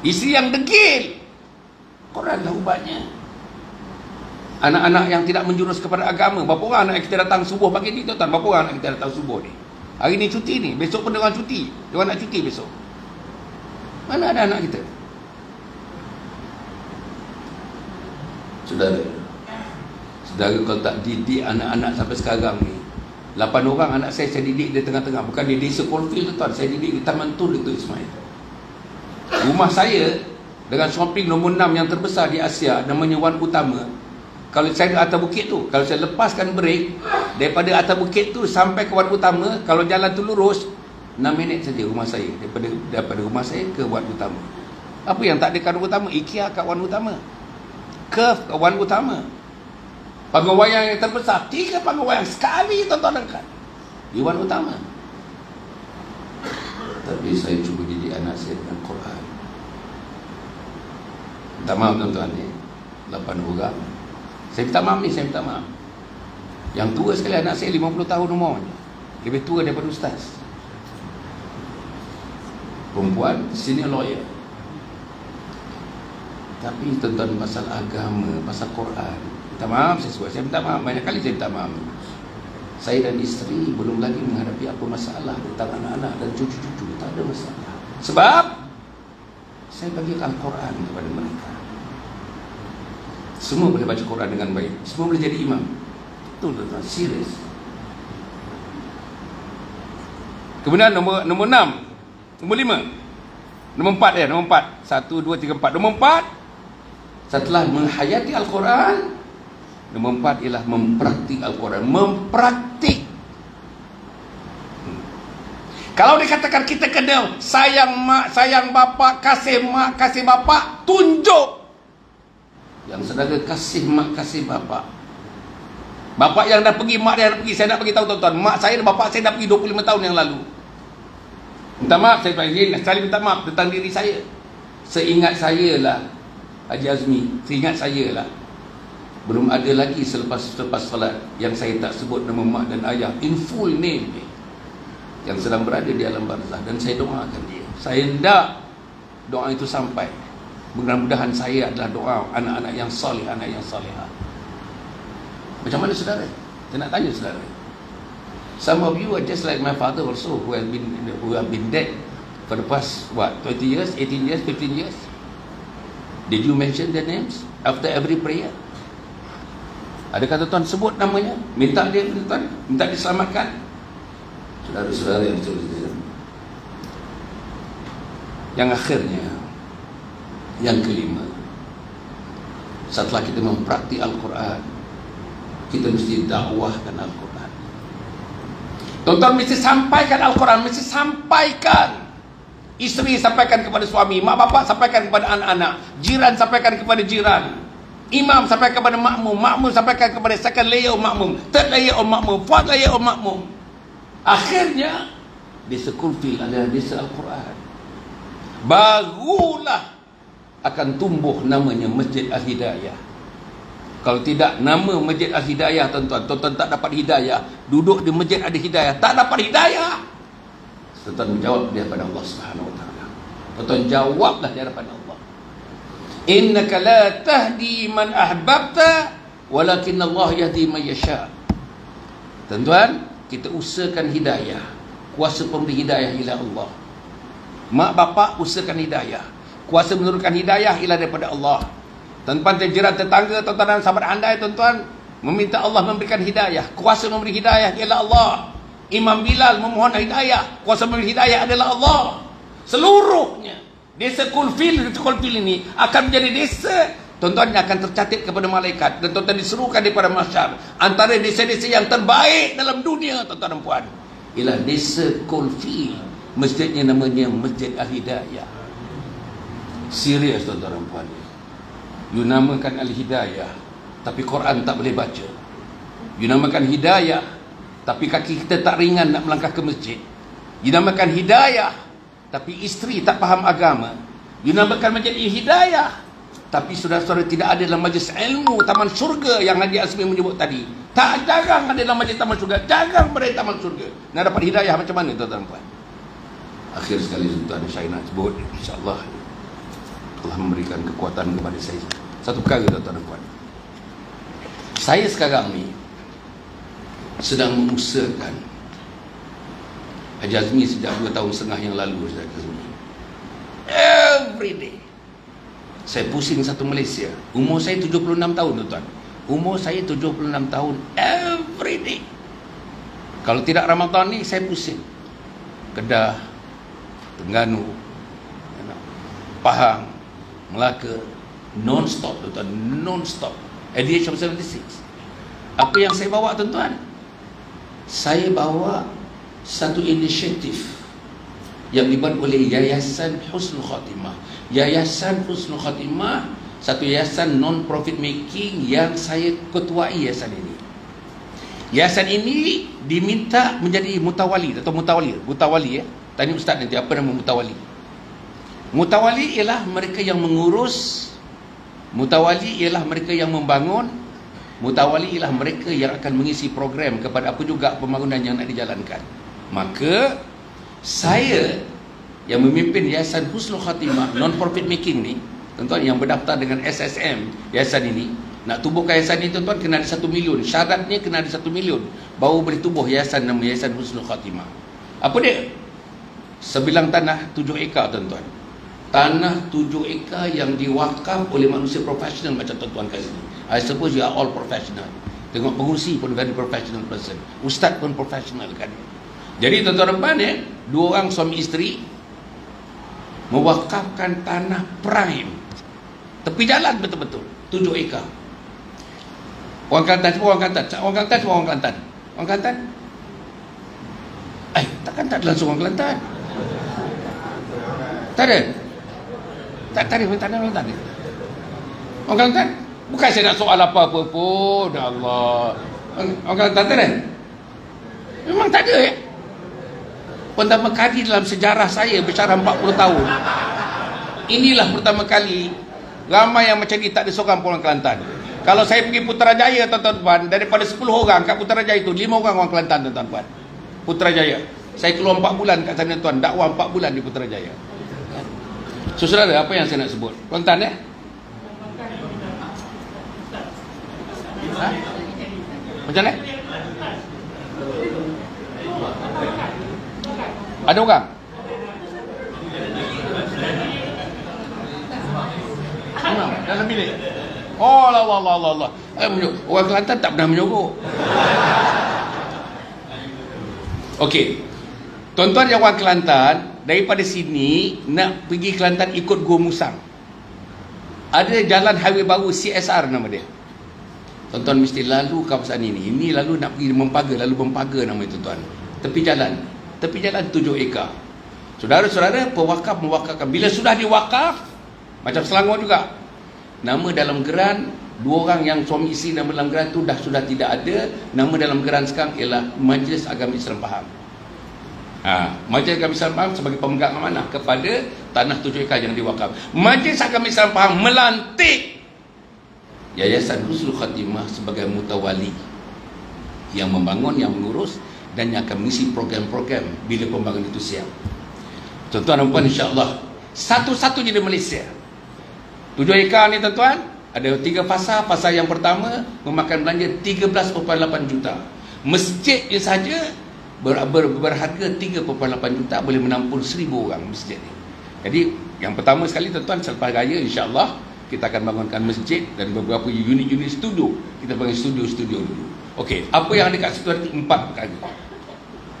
Isteri yang degil, Quranlah ubatnya. Anak-anak yang tidak menjurus kepada agama. Berapa orang anak kita datang subuh pagi ni tuan-tuan? Berapa orang anak kita datang subuh ni? Hari ni cuti ni, besok pun dia orang cuti. Dia orang nak cuti besok. Mana ada anak kita? Saudara, kalau tak didik anak-anak sampai sekarang ni, 8 orang anak saya didik di tengah-tengah. Bukan di desa Coalfield tuan, saya didik di Taman Tun Dato' Ismail. Rumah saya dengan shopping nombor 6 yang terbesar di Asia, namanya Wan Utama. Kalau saya di atas bukit tu, kalau saya lepaskan brek daripada atas bukit tu sampai ke Wan Utama, kalau jalan tu lurus 6 minit saja rumah saya, daripada rumah saya ke Wan Utama. Apa yang tak ada kat Wan Utama? IKEA kat Wan Utama, Curve kat Wan Utama. Panggung wayang yang terbesar, 3 panggung wayang sekali tuan-tuan dekat di Wan Utama. Tapi saya cuba didik anak saya dengan Quran. Minta maaf tuan-tuan ni, 8 orang. Saya minta maaf ni, saya minta maaf. Yang tua sekali anak saya 50 tahun umurnya, lebih tua daripada ustaz. Perempuan, senior lawyer. Tapi tuan-tuan, pasal agama, pasal Quran, minta maaf saya minta maaf, banyak kali saya minta maaf. Saya dan isteri belum lagi menghadapi apa masalah tentang anak-anak dan cucu-cucu. Tak ada masalah. Sebab saya bagi Al-Quran kepada mereka. Semua boleh baca Quran dengan baik, semua boleh jadi imam. Betul tuan-tuan, serius. Kemudian nombor 6, nombor 5, nombor 4 ya, nombor 4. 1, 2, 3, 4. Nombor 4, setelah menghayati Al-Quran, nombor 4 ialah mempraktik Al-Quran. Mempraktik. Kalau dikatakan kita kena sayang mak, sayang bapa, kasih mak, kasih bapa, tunjuk. Yang saudara kasih mak, kasih bapa. Bapa yang dah pergi, mak dia dah pergi. Saya nak bagi tahu tuan-tuan, mak saya dan bapa saya dah pergi 25 tahun yang lalu. Minta maaf, saya panggil sekali minta maaf tentang diri saya. Seingat saya lah, Haji Azmi, seingat saya lah, belum ada lagi selepas salat yang saya tak sebut nama mak dan ayah in full name ni, yang sedang berada di alam barzah. Dan saya doakan dia. Saya hendak doa itu sampai. Mudah-mudahan saya adalah doa anak-anak yang soleh, anak yang solehah. Macam mana saudara? Saya nak tanya saudara. Some of you are just like my father also, who have been dead for the past 20 years, 18 years, 15 years. Did you mention their names after every prayer? Adakah tuan sebut namanya? Minta dia tuan, minta diselamatkan. Saudara-saudara yang betul-betul. Yang akhirnya, yang kelima, setelah kita mempraktik Al-Quran, kita mesti dakwahkan Al-Quran. Tuan-tuan mesti sampaikan Al-Quran, mesti sampaikan. Isteri sampaikan kepada suami, mak bapak sampaikan kepada anak-anak, jiran sampaikan kepada jiran. Imam sampaikan kepada makmum, makmum sampaikan kepada second layer makmum, third layer makmum, fourth layer makmum. Akhirnya desa Kulfil adalah desa Al-Quran. Barulah akan tumbuh namanya Masjid Al-Hidayah. Kalau tidak nama Masjid Al-Hidayah, tuan-tuan tak dapat hidayah. Duduk di Masjid Al-Hidayah tak dapat hidayah. Tuan-tuan menjawab di hadapan Allah Subhanahu wa taala. Tuan-tuan jawablah di hadapan Allah. Innaka la tahdi man ahbabta walakin Allah yahdi man yasha. Tuan-tuan, kita usahakan hidayah. Kuasa pemberi hidayah ialah Allah. Mak bapak usahakan hidayah. Kuasa menurunkan hidayah ialah daripada Allah. Tuan-tuan terjerat tetangga, tuan-tuan dan sahabat andai, tuan-tuan meminta Allah memberikan hidayah. Kuasa memberi hidayah ialah Allah. Imam Bilal memohon hidayah. Kuasa memberi hidayah adalah Allah. Seluruhnya desa Kulfil ini akan menjadi desa, tuan-tuan, yang akan tercatat kepada malaikat dan tuan-tuan diserukan daripada mahsyar. Antara desa-desa yang terbaik dalam dunia, tuan-tuan dan puan, ialah desa Kulfil. Masjidnya namanya Masjid Al-Hidayah. Serius, tuan-tuan dan puan. You namakan Al-Hidayah, tapi Quran tak boleh baca. You namakan hidayah, tapi kaki kita tak ringan nak melangkah ke masjid. You namakan hidayah, tapi isteri tak faham agama. You namakan Masjid Hidayah, tapi saudara-saudara tidak ada dalam majlis ilmu taman syurga yang Haji Azmi menyebut tadi. Tak, jarang ada dalam majlis taman syurga. Jarang berada taman syurga. Nak dapat hidayah macam mana, tuan-tuan dan puan? Akhir sekali, tuan-tuan, saya nak sebut, insyaAllah Allah memberikan kekuatan kepada saya. Satu perkara, tuan-tuan dan puan. Saya sekarang ni sedang mengusahakan Haji Azmi sejak 2 tahun setengah yang lalu. Every day saya pusing satu Malaysia. Umur saya 76 tahun, tuan-tuan. Umur saya 76 tahun. Every day. Kalau tidak Ramadan ni saya pusing. Kedah, Terengganu, Pahang, Melaka, non-stop, tuan-tuan, non-stop. At the age of 76. Apa yang saya bawa, tuan-tuan? Saya bawa satu inisiatif yang dibuat oleh Yayasan Husnul Khatimah. Yayasan Husnul Khatimah, satu yayasan non-profit making yang saya ketuai yayasan ini. Yayasan ini diminta menjadi mutawali atau mutawali ya. Tanya ustaz nanti apa nama mutawali. Mutawali ialah mereka yang mengurus. Mutawali ialah mereka yang membangun. Mutawali ialah mereka yang akan mengisi program kepada apa juga pembangunan yang nak dijalankan. Maka saya yang memimpin Yayasan Husnul Khatimah non-profit making ni, tuan-tuan, yang berdaftar dengan SSM yayasan ini, nak tubuhkan yayasan ini, tuan-tuan, kena ada 1 million. Syaratnya kena ada 1 million baru boleh tubuh yayasan nama Yayasan Husnul Khatimah. Apa dia? Sebilang tanah 7 ekar, tuan-tuan. Tanah 7 ekar yang diwakaf oleh manusia profesional macam tuan-tuan kat sini. I suppose you are all professional. Tengok pengurusi pun very professional person. Ustaz pun professional kan. Jadi tuan-tuan rempan ya, 2 orang suami isteri mewakafkan tanah prime tepi jalan betul-betul 7 ekar. Orang Kelantan semua orang Kelantan. Orang Kelantan semua orang Kelantan. Orang Kelantan? Takkan tak langsung orang Kelantan. Tak ada. Tak ada orang Kelantan. Orang Kelantan? Bukan saya nak soal apa-apa pun. Allah. Orang Kelantan tak ada? Memang tak ada ya? Pertama kali dalam sejarah saya bersyarah 40 tahun, inilah pertama kali ramai yang macam ni, tak ada seorang pun orang Kelantan. Kalau saya pergi Putrajaya, tuan-tuan, daripada 10 orang kat Putrajaya itu 5 orang Kelantan, tuan-tuan. Putrajaya. Saya keluar 4 bulan kat sana, tuan, dakwah 4 bulan di Putrajaya. So, saudara, apa yang saya nak sebut? Kelantan ya? Ha? Macam mana? Ada orang? Dalam bilik? Oh, Allah. Orang Kelantan tak pernah menyogok. Okey. Tuan-tuan yang orang Kelantan, daripada sini nak pergi Kelantan ikut Gua Musang. Ada jalan highway baru CSR nama dia. Tuan-tuan mesti lalu kawasan ini. Ini lalu nak pergi Mempaga, lalu Mempaga nama itu, tuan. Tepi jalan 7 ekar. Saudara-saudara, pewakaf mewakafkan. Bila sudah diwakaf, macam Selangor juga, nama dalam geran Dua orang yang suami isteri nama dalam geran tu sudah tidak ada. Nama dalam geran sekarang ialah Majlis Agama Islam Pahang. Majlis Agama Islam Pahang sebagai pemegang amanah kepada tanah 7 ekar yang diwakaf. Majlis Agama Islam Pahang melantik Yayasan Husnul Khatimah sebagai mutawali yang membangun, yang mengurus dan yang akan mengisi program-program bila pembangunan itu siap. Tuan-tuan dan puan, insya-Allah satu-satunya di Malaysia 7 ekar ni tuan-tuan, ada 3 fasa. Fasa yang pertama memakan belanja 13.8 juta. Masjidnya saja berharga 3.8 juta, boleh menampung 1,000 orang masjid ni. Jadi yang pertama sekali tuan-tuan, selepas raya insya-Allah kita akan bangunkan masjid dan beberapa unit-unit studio. Kita bangun studio-studio dulu. Okey, apa yang ada kat situ ada 4 perkara.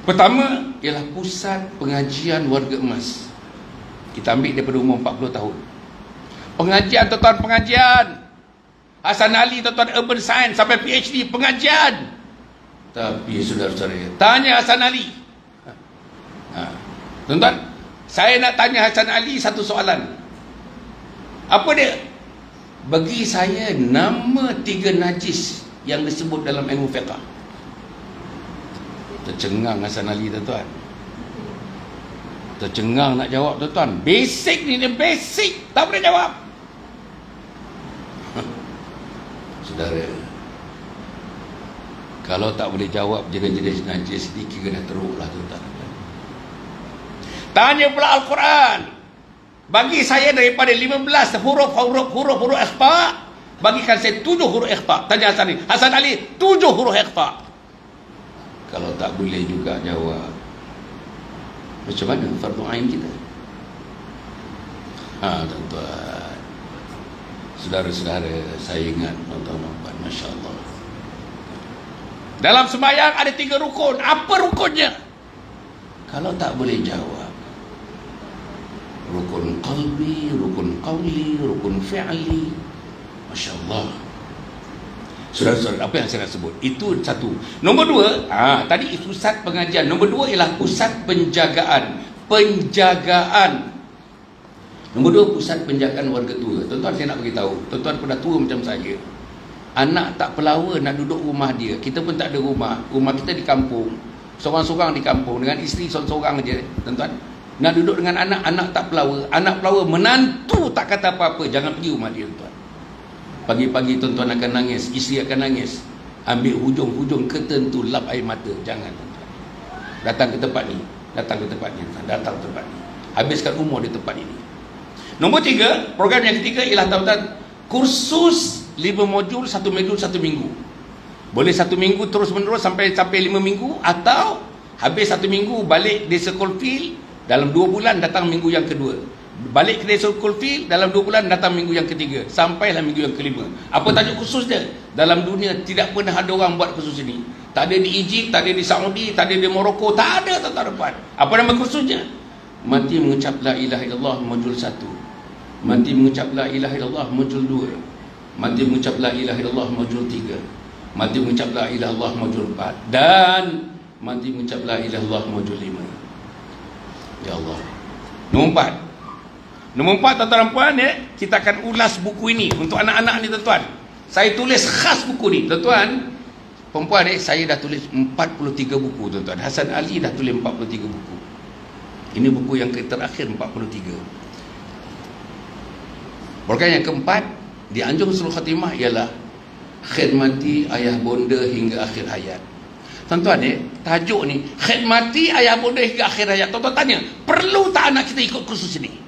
Pertama ialah pusat pengajian warga emas. Kita ambil daripada umur 40 tahun. Pengajian tuan-tuan, pengajian. Hasan Ali tuan-tuan, urban science sampai PhD pengajian. Tapi saudara-saudara, tanya Hasan Ali. Tuan-tuan, saya nak tanya Hasan Ali satu soalan. Apa dia? Bagi saya nama 3 najis yang disebut dalam ilmu fiqh. Tercengang Hasan Ali tuan-tuan. Tercengang nak jawab tuan-tuan. Basic ni, dia basic, tak boleh jawab. Saudara, kalau tak boleh jawab jenis-jenis najis ni, kira dah teruk lah tuan-tuan. Tanya pula Al-Quran. Bagi saya daripada 15 huruf ikhfa, bagikan saya 7 huruf ikhfa. Tanya Hasan Ali 7 huruf ikhfa. Kalau tak boleh juga jawab, macam mana fardu ain kita? Tuan-tuan, saudara-saudara, saya ingat tuan-tuan, Masya Allah, dalam sembahyang ada 3 rukun. Apa rukunnya? Kalau tak boleh jawab, rukun qalbi, rukun qawli, rukun fi'li. Masya Allah. Saudara-saudara, apa yang saya nak sebut itu satu. Nombor 2, tadi pusat pengajian. Nombor 2 ialah pusat penjagaan. Nombor 2, pusat penjagaan warga tua. Tuan-tuan, saya nak beritahu, tuan-tuan pernah tua macam saya. Anak tak pelawa nak duduk rumah dia. Kita pun tak ada rumah. Rumah kita di kampung. Seorang-seorang di kampung dengan isteri seorang-seorang je, tuan-tuan. Nak duduk dengan anak, anak tak pelawa. Anak pelawa, menantu tak kata apa-apa. Jangan pergi rumah dia, tuan. Pagi-pagi tuan-tuan akan nangis, isteri akan nangis. Ambil hujung-hujung curtain tu, lap air mata. Jangan, tuan-tuan. Datang ke tempat ni. Datang ke tempat ni. Habiskan umur di tempat ini. Nombor 3, program yang ketiga ialah tuan-tuan, kursus 5 modul, 1 modul 1 minggu. Boleh 1 minggu terus-menerus sampai 5 minggu, atau habis 1 minggu balik di Circle Field, dalam 2 bulan datang minggu yang kedua. Balik ke Circle Field, dalam 2 bulan datang minggu yang ketiga, sampailah minggu yang kelima. Apa tajuk khusus dia? Dalam dunia tidak pernah ada orang buat khusus ini. Tak ada di Egypt, tak ada di Saudi, tak ada di Morocco, tak ada, tuan-tuan. Apa nama khususnya? Mati mengucap la ilaha illallah modul 1. Mati mengucap la ilaha illallah modul 2. Mati mengucap la ilaha illallah modul 3. Mati mengucap la ilaha illallah modul 4. Dan mati mengucap la ilaha illallah modul 5. Ya Allah. Nombor 4 tuan-tuan dan puan, kita akan ulas buku ini untuk anak-anak ni, tuan-tuan. Saya tulis khas buku ni, tuan-tuan. Perempuan saya dah tulis 43 buku, tuan-tuan. Hasan Ali dah tulis 43 buku. Ini buku yang terakhir, 43. Program yang keempat di Anjung Husnul Khatimah ialah khidmati ayah bonda hingga akhir hayat. Tuan-tuan, tajuk ni, khidmati ayah bonda hingga akhir hayat. Tuan-tuan tanya, perlu tak anak kita ikut kursus ini?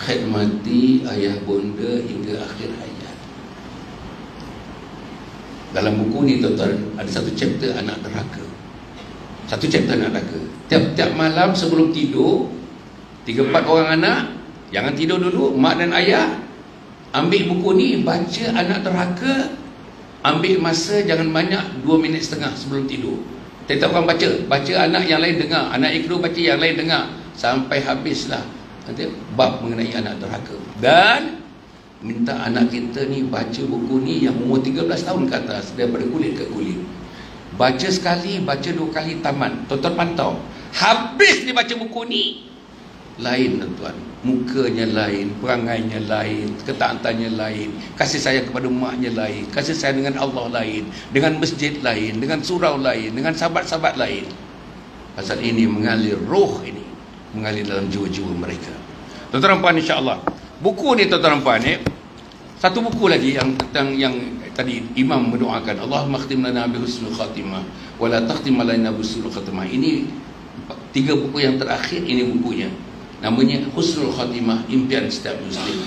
Khidmati ayah bonda hingga akhir hayat. Dalam buku ni, tuan-tuan, ada satu chapter anak derhaka. Satu chapter anak derhaka. Tiap-tiap malam sebelum tidur, 3-4 orang anak, jangan tidur dulu, mak dan ayah ambil buku ni, baca anak derhaka. Ambil masa jangan banyak, 2 minit setengah sebelum tidur. Tiap orang baca anak yang lain dengar, anak yang kedua baca, yang lain dengar, sampai habislah nanti bab mengenai anak derhaka. Dan minta anak kita ni baca buku ni yang umur 13 tahun ke atas, daripada kulit ke kulit. Baca sekali, baca 2 kali, tamat. Tuan-tuan pantau, habis dia baca buku ni, lain tuan-tuan. Mukanya lain, perangainya lain, ketaatannya lain, kasih sayang kepada maknya lain, kasih sayang dengan Allah lain, dengan masjid lain, dengan surau lain, dengan sahabat-sahabat lain. Pasal ini mengalir roh ini, mengalir dalam jiwa-jiwa mereka. Tuan-tuan dan puan, insya-Allah. Buku ni tuan-tuan dan puan ni, satu buku lagi yang tentang yang tadi imam mendoakan, Allahumma khtim lana bi husnul khatimah wa la takhtim alaina bi su'il khatimah. Ini 3 buku yang terakhir, ini bukunya. Namanya Husnul Khatimah, impian setiap Muslim.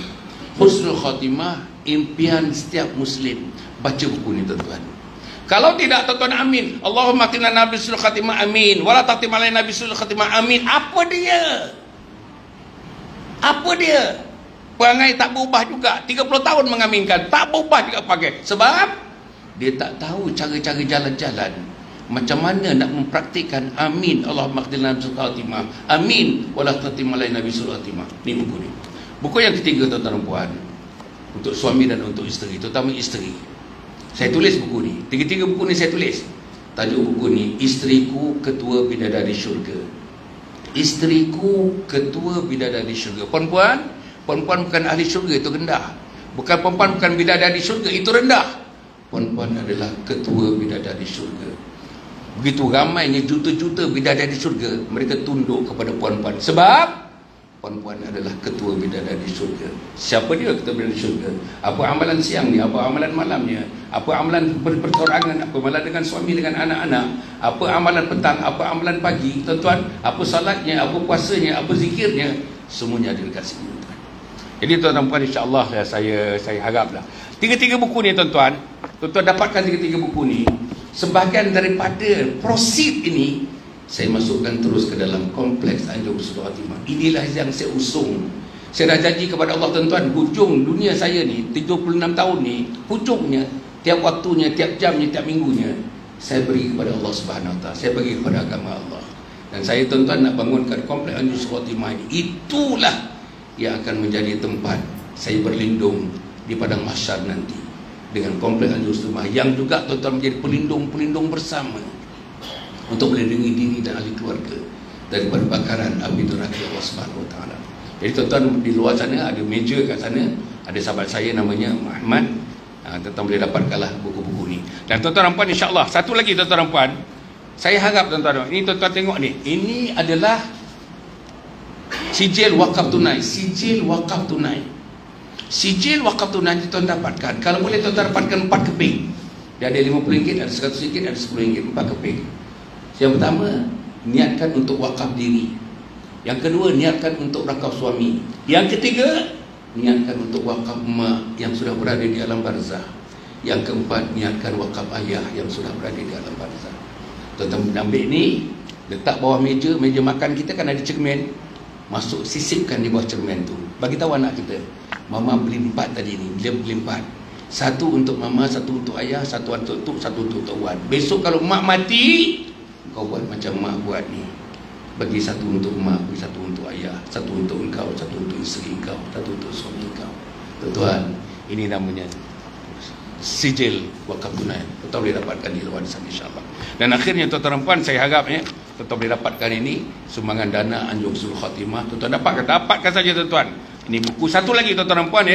Husnul Khatimah, impian setiap Muslim. Baca buku ni tuan-tuan. Kalau tidak tuan-tuan, amin. Allahumma qina nabi husnul khatimah, amin. Wala taqtim alaina nabi husnul khatimah, amin. Apa dia? Apa dia? Perangai tak berubah juga. 30 tahun mengaminkan, tak berubah juga pakai. Sebab dia tak tahu cara-cara jalan-jalan. Macam mana nak mempraktikkan amin Allahumma qina nabi husnul khatimah, amin wala taqtim alaina nabi husnul khatimah. Ni buku ni. Buku yang ketiga tuan-tuan dan puan, untuk suami dan untuk isteri, terutama isteri. Saya tulis buku ni. 3 buku ni saya tulis. Tajuk buku ni, Isteriku Ketua Bidadari Syurga. Isteriku Ketua Bidadari Syurga. Puan-puan, perempuan bukan ahli syurga, itu rendah. Perempuan bukan bidadari syurga, itu rendah. Puan-puan adalah ketua bidadari syurga. Begitu ramainya juta-juta bidadari syurga, mereka tunduk kepada puan-puan. Sebab puan-puan adalah ketua bidadari syurga. Siapa dia ketua bidadari syurga? Apa amalan siang ni? Apa amalan malamnya? Apa amalan persorangan? Apa amalan dengan suami, dengan anak-anak? Apa amalan petang? Apa amalan pagi? Tuan-tuan, apa salatnya? Apa puasanya? Apa zikirnya? Semuanya ada dekat sini, tuan. Jadi tuan-tuan puan, insya-Allah saya haraplah 3 buku ni tuan-tuan dapatkan 3 buku ni. Sebahagian daripada proceed ini saya masukkan terus ke dalam kompleks Anjung Husnul Khatimah. Inilah yang saya usung. Saya dah janji kepada Allah tuan-tuan, hujung dunia saya ni 76 tahun ni, hujungnya, tiap waktunya, tiap jamnya, tiap minggunya, saya beri kepada Allah Subhanahu Wa Taala. Saya bagi kepada agama Allah. Dan saya tuan-tuan nak bangunkan kompleks Anjung Husnul Khatimah ini. Itulah yang akan menjadi tempat saya berlindung di padang mahsyar nanti, dengan kompleks Anjung Husnul Khatimah yang juga tuan-tuan menjadi pelindung bersama untuk melindungi diri dan ahli keluarga daripada bakaran api neraka Allah Subhanahu Wa Taala. Jadi tuan-tuan, di luar sana ada meja kat sana, ada sahabat saya namanya Muhammad. Tuan-tuan boleh dapatkanlah buku-buku ni. Dan tuan-tuan dan puan, insya-Allah satu lagi tuan-tuan dan puan, saya harap tuan-tuan, ini tuan-tuan tengok ni, ini adalah sijil wakaf tunai. Sijil wakaf tunai. Sijil wakaf tunai tuan dapatkan. Kalau boleh tuan dapatkan 4 keping. Dia ada RM50, ada RM100, ada RM10, 4 keping. Yang pertama, niatkan untuk wakaf diri. Yang kedua, niatkan untuk wakaf suami. Yang ketiga, niatkan untuk wakaf mak yang sudah berada di alam barzah. Yang keempat, niatkan wakaf ayah yang sudah berada di alam barzah. Tuan-tuan ambil ni, letak bawah meja makan kita kan ada cermin. Masuk, sisipkan di bawah cermin tu. Bagi tahu anak kita, mama beli 4 tadi ni, dia beli 4. 1 untuk mama, 1 untuk ayah, 1 untuk tok, 1 untuk tok wan. Besok kalau mak mati, kau buat macam mak buat ni. Bagi 1 untuk mak, bagi 1 untuk ayah, 1 untuk engkau, 1 untuk isteri engkau, 1 untuk suami engkau. Tuan-tuan, ini namanya sijil wakaf tunai. Tuan boleh dapatkan di luar sana, insya-Allah. Dan akhirnya tuan-tuan dan puan, saya harap tuan boleh dapatkan ini sumbangan dana Anjung Husnul Khatimah. Tuan-tuan dapatkan saja tuan-tuan. Ini buku. Satu lagi tuan-tuan dan puan,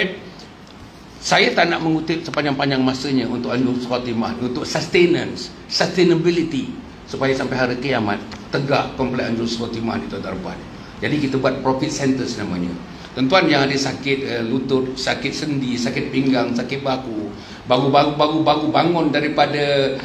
saya tak nak mengutip sepanjang-panjang masanya untuk Anjung Husnul Khatimah, untuk sustainability, supaya sampai hari kiamat tegak kompleks Anjung Husnul Khatimah di tuan-tuan dan puan. Jadi kita buat profit centers namanya. Tuan-tuan yang ada sakit lutut, sakit sendi, sakit pinggang, sakit bahu, baru bangun daripada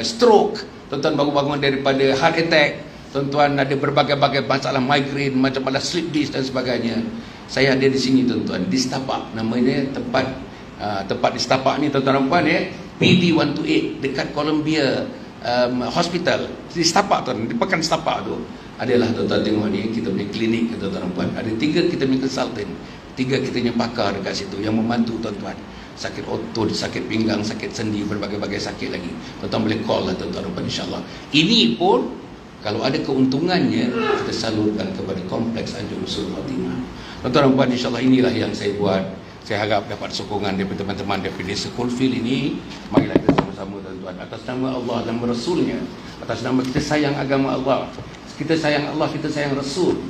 stroke, tuan-tuan baru bangun daripada heart attack, tuan-tuan ada berbagai-bagai masalah migraine, macam masalah sleep disc dan sebagainya. Saya ada di sini tuan-tuan, di Setapak, namanya tempat di Setapak ni tuan-tuan dan puan, PD 128 dekat Columbia Hospital di Setapak tuan, di Pekan Setapak tu adalah tuan-tuan tengok ni, kita punya klinik tuan-tuan dan puan. Ada 3 kita punya konsultan, 3 kita punya pakar dekat situ yang membantu tuan-tuan. Sakit otot, sakit pinggang, sakit sendi, berbagai-bagai sakit lagi. Tuan-tuan boleh call lah tuan-tuan dan puan, insya-Allah. Ini pun kalau ada keuntungannya, kita salurkan kepada kompleks Anjung Husnul Khatimah. Tuan-tuan dan puan, insya-Allah inilah yang saya buat. Saya harap dapat sokongan daripada teman-teman daripada Sekolfield ini. Marilah kita sama-sama tuan-tuan, atas nama Allah dan Rasulnya, atas nama kita sayang agama Allah, kita sayang Allah, kita sayang Rasul,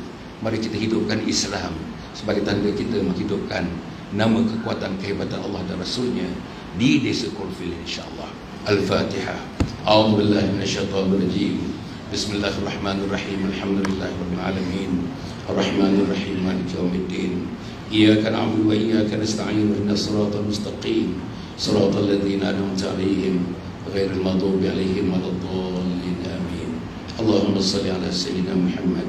Mari kita hidupkan Islam sebagai tanda kita menghidupkan nama kekuatan kehebatan Allah dan Rasulnya di desa Korfil, insyaAllah. Al-Fatihah. A'udzu billahi minasyaitonir rajim. Bismillahirrahmanirrahim. Alhamdulillahirabbil alamin. Arrahmanir rahim. Maliki yaumiddin. Iyyaka na'budu wa iyyaka nasta'in. Ihdinas siratal mustaqim. Siratal ladzina an'amta 'alaihim ghairil maghdubi 'alaihim waladdallin. Amin. Allahumma shalli ala sayyidina Muhammad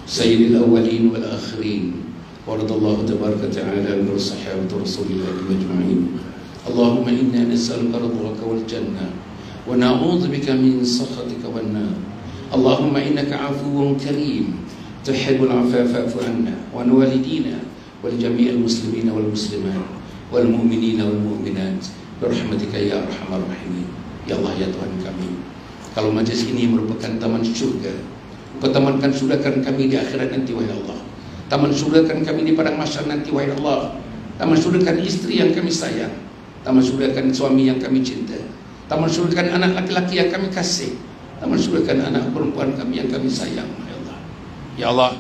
sayyidil awwalin wal akhirin. وارض الله تبارك وتعالى عن صحابة رسول الله أجمعين. اللهم إنا نسألك رضاك والجنة ونعوذ بك من سخطك والنار. اللهم إنك عفو كريم تحب العفو فاعف عنا وعن والدينا ولجميع المسلمين والمسلمات والمؤمنين والمؤمنات برحمتك يا أرحم الراحمين. Ya Allah, ya Tuhan kami, kalau majlis ini merupakan taman syurga, Engkau tamankan surgakan kami di akhirat nanti, wahai Allah. Taman surgakan kami di padang mahsyar nanti, wahai Allah. Taman surgakan istri yang kami sayang, taman surgakan suami yang kami cinta, taman surgakan anak laki-laki yang kami kasih, taman surgakan anak perempuan kami yang kami sayang, wahai Allah. Ya Allah,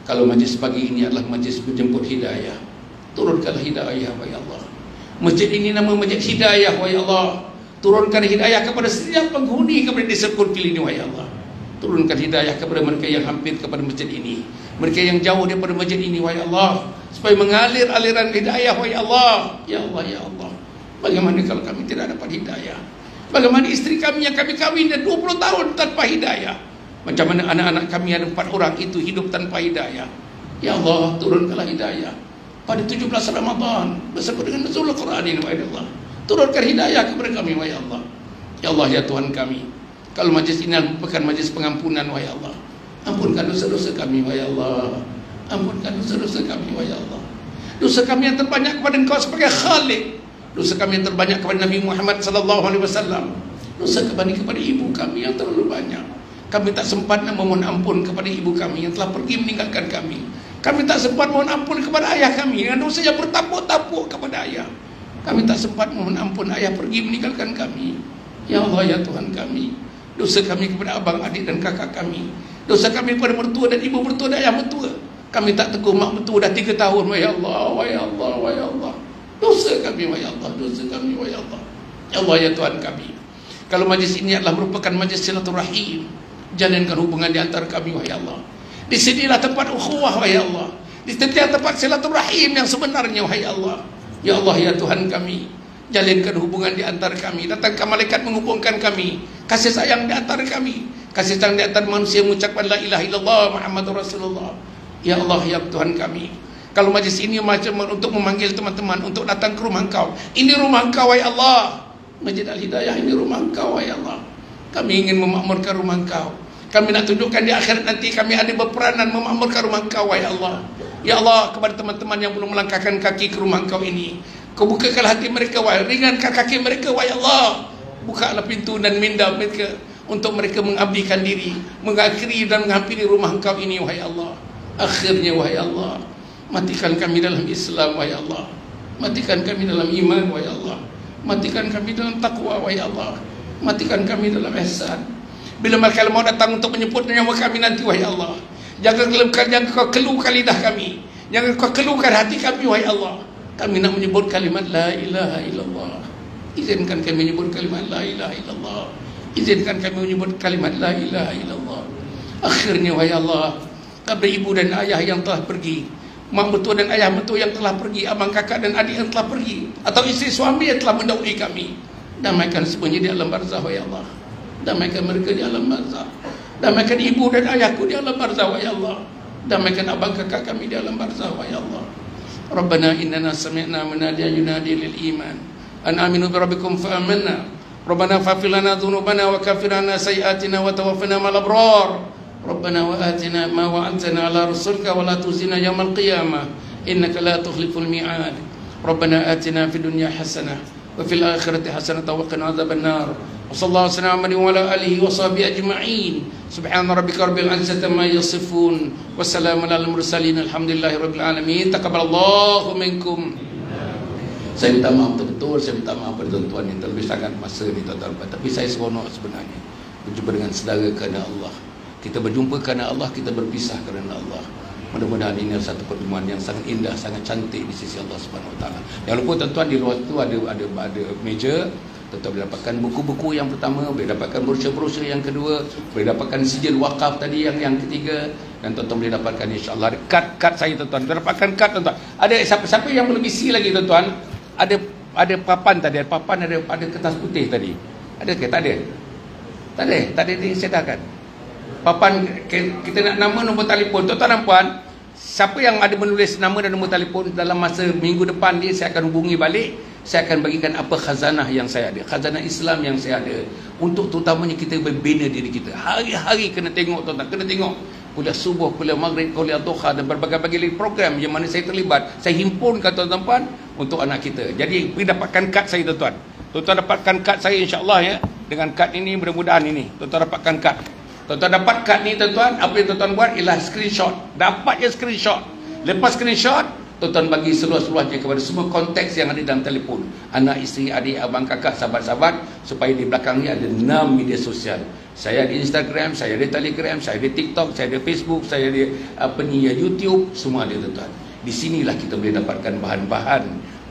kalau majlis pagi ini adalah majlis menjemput hidayah, turunkanlah hidayah, wahai Allah. Masjid ini nama masjid hidayah, wahai Allah. Turunkan hidayah kepada setiap penghuni kepada desa Korfil ini, wahai Allah. Turunkan hidayah kepada mereka yang hampir kepada masjid ini, mereka yang jauh daripada masjid ini, wahai Allah, supaya mengalir aliran hidayah, wahai Allah. Ya Allah, ya Allah, bagaimana kalau kami tidak dapat hidayah? Bagaimana istri kami yang kami kawin 20 tahun tanpa hidayah? Macam mana anak-anak kami ada 4 orang itu hidup tanpa hidayah? Ya Allah, turunkanlah hidayah pada 17 Ramadan bersama dengan nuzul Quran ini, wahai Allah. Turunkan hidayah kepada kami, wahai Allah. Ya Allah, ya Tuhan kami, kalau majlis ini merupakan majlis pengampunan, wahai Allah, ampunkan dosa-dosa kami, wahai Allah. Ampunkan dosa-dosa kami, wahai Allah. Dosa kami yang terbanyak kepada Engkau sebagai Khalik, dosa kami yang terbanyak kepada Nabi Muhammad sallallahu alaihi wasallam, dosa kami kepada ibu kami yang terlalu banyak. Kami tak sempat memohon ampun kepada ibu kami yang telah pergi meninggalkan kami. Kami tak sempat mohon ampun kepada ayah kami dengan dosa yang bertapuk-tapuk kepada ayah. Kami tak sempat mohon ampun ayah pergi meninggalkan kami. Ya Allah, ya Tuhan kami, dosa kami kepada abang, adik dan kakak kami, dosa kami kepada mertua dan ibu mertua dan ayah mertua. Kami tak teguh mak mertua dah 3 tahun, wahai Allah, wahai Allah, wahai Allah. Dosa kami, wahai Allah, dosa kami, wahai Allah. Ya Allah, ya Tuhan kami, kalau majlis ini adalah merupakan majlis silaturahim, jalinkan hubungan di antara kami, wahai Allah. Di sinilah tempat ukhuwah, wahai Allah. Di setiap tempat silaturahim yang sebenarnya, wahai Allah. Ya Allah, ya Tuhan kami, jalinkan hubungan di antara kami. Datangkan malaikat menghubungkan kami, kasih sayang di antara kami, kasih sayang di antara manusia mengucapkan la ilaha illallah Muhammadur Rasulullah. Ya Allah, ya Tuhan kami, kalau majlis ini macam untuk memanggil teman-teman untuk datang ke rumah Engkau. Ini rumah Engkau, wahai Allah. Masjid Al-Hidayah ini rumah Engkau, wahai Allah. Kami ingin memakmurkan rumah Engkau. Kami nak tunjukkan di akhirat nanti kami ada berperanan memakmurkan rumah Engkau, wahai Allah. Ya Allah, kepada teman-teman yang belum melangkahkan kaki ke rumah Engkau ini, Kau bukakanlah hati mereka, wahai, ringankan kaki mereka, wahai Allah. Bukalah pintu dan minda mereka untuk mereka mengabdikan diri, mengakhiri dan menghampiri rumah Engkau ini, wahai Allah. Akhirnya, wahai Allah, matikan kami dalam Islam, wahai Allah. Matikan kami dalam iman, wahai Allah. Matikan kami dalam takwa, wahai Allah. Matikan kami dalam ihsan. Bila mereka mau datang untuk menyebut nyawa kami nanti, wahai Allah, jangan kau keluhkan lidah kami, jangan kau keluhkan hati kami, wahai Allah. Kami nak menyebut kalimat la ilaha illallah. Izinkan kami menyebut kalimat la ilaha illallah. Izinkan kami menyebut kalimat la ilaha illallah. Akhirnya, wahai Allah, kepada ibu dan ayah yang telah pergi, mak mertua dan ayah mertua yang telah pergi, abang kakak dan adik yang telah pergi, atau isteri suami yang telah mendahului kami, damaikan semuanya di alam barzah, wahai Allah. Damaikan mereka di alam barzah. Damaikan ibu dan ayahku di alam barzah, wahai Allah. Damaikan abang kakak kami di alam barzah, wahai Allah. Rabbana innana sami'na munadiyan yunadi lil iman an aminu bi rabbikum fa amanna. Rabbana faghfir lana dhunubana wa kaffir 'anna sayyi'atina wa tawaffana ma'al abrar. Rabbana wa atina ma wa'adtana 'ala rusulika wa la tuzina yawmal qiyamah innaka la tukhliful mi'ad. Rabbana atina fid dunya hasanah wa fil akhirati hasanah wa qina adzaban nar. Wassallallahu alaihi wa ala alihi wa sahbihi ajma'in. Subhana rabbika rabbil izzati amma yasifun wa salamun alal mursalin alhamdulillahi rabbil alamin. Taqabbalallahu minkum. Saya minta maaf betul, saya minta maaf pada tuan-tuan yang terlebih sangat masa ni tuan-tuan. Tapi saya seronok sebenarnya berjumpa dengan saudara kerana Allah. Kita berjumpa kerana Allah, kita berpisah kerana Allah. Mudah-mudahan ini adalah satu pertemuan yang sangat indah, sangat cantik di sisi Allah Subhanahu Wa Taala. Jangan lupa tuan-tuan, di luar tu ada meja. Tuan-tuan boleh dapatkan buku-buku yang pertama, boleh dapatkan brosur-brosur yang kedua, boleh dapatkan sijil wakaf tadi yang ketiga, dan tuan-tuan boleh dapatkan insya-Allah kad saya tuan-tuan. Boleh dapatkan kad tuan-tuan. Ada siapa yang belum isi lagi tuan-tuan? Ada papan tadi, ada kertas putih tadi. Ada ke? Tak ada. Tak ada disedarkan. Papan kita nak nama, nombor telefon. Tuan-tuan dan puan, siapa yang ada menulis nama dan nombor telefon, dalam masa minggu depan ni saya akan hubungi balik. Saya akan bagikan apa khazanah yang saya ada, khazanah Islam yang saya ada, untuk terutamanya kita membina diri kita. Hari-hari kena tengok tuan-tuan, kena tengok kuliah subuh, kuliah maghrib, kuliah duha dan berbagai-bagai lagi program yang mana saya terlibat. Saya himpunkan tuan-tuan puan untuk anak kita. Jadi pergi dapatkan kad saya tuan-tuan. Tuan-tuan dapatkan kad saya insya-Allah ya. Dengan kad ini mudah-mudahan ini tuan-tuan dapatkan kad. Tuan-tuan dapat kad ni tuan-tuan, apa yang tuan-tuan buat ialah screenshot. Dapat je screenshot. Lepas screenshot, tuan-tuan bagi seluas-luasnya kepada semua konteks yang ada dalam telefon. Anak, isteri, adik, abang, kakak, sahabat-sahabat, supaya di belakang ni ada 6 media sosial. Saya ada Instagram, saya ada Telegram, saya ada TikTok, saya ada Facebook, saya ada YouTube, semua ada tuan-tuan. Di sinilah kita boleh dapatkan bahan-bahan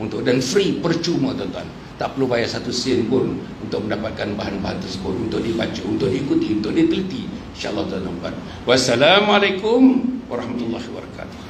untuk, dan free, percuma tuan-tuan. Tak perlu bayar 1 sen pun untuk mendapatkan bahan-bahan tersebut, untuk dibaca, untuk diikuti, untuk diteliti. InsyaAllah tuan-tuan. Wassalamualaikum warahmatullahi wabarakatuh.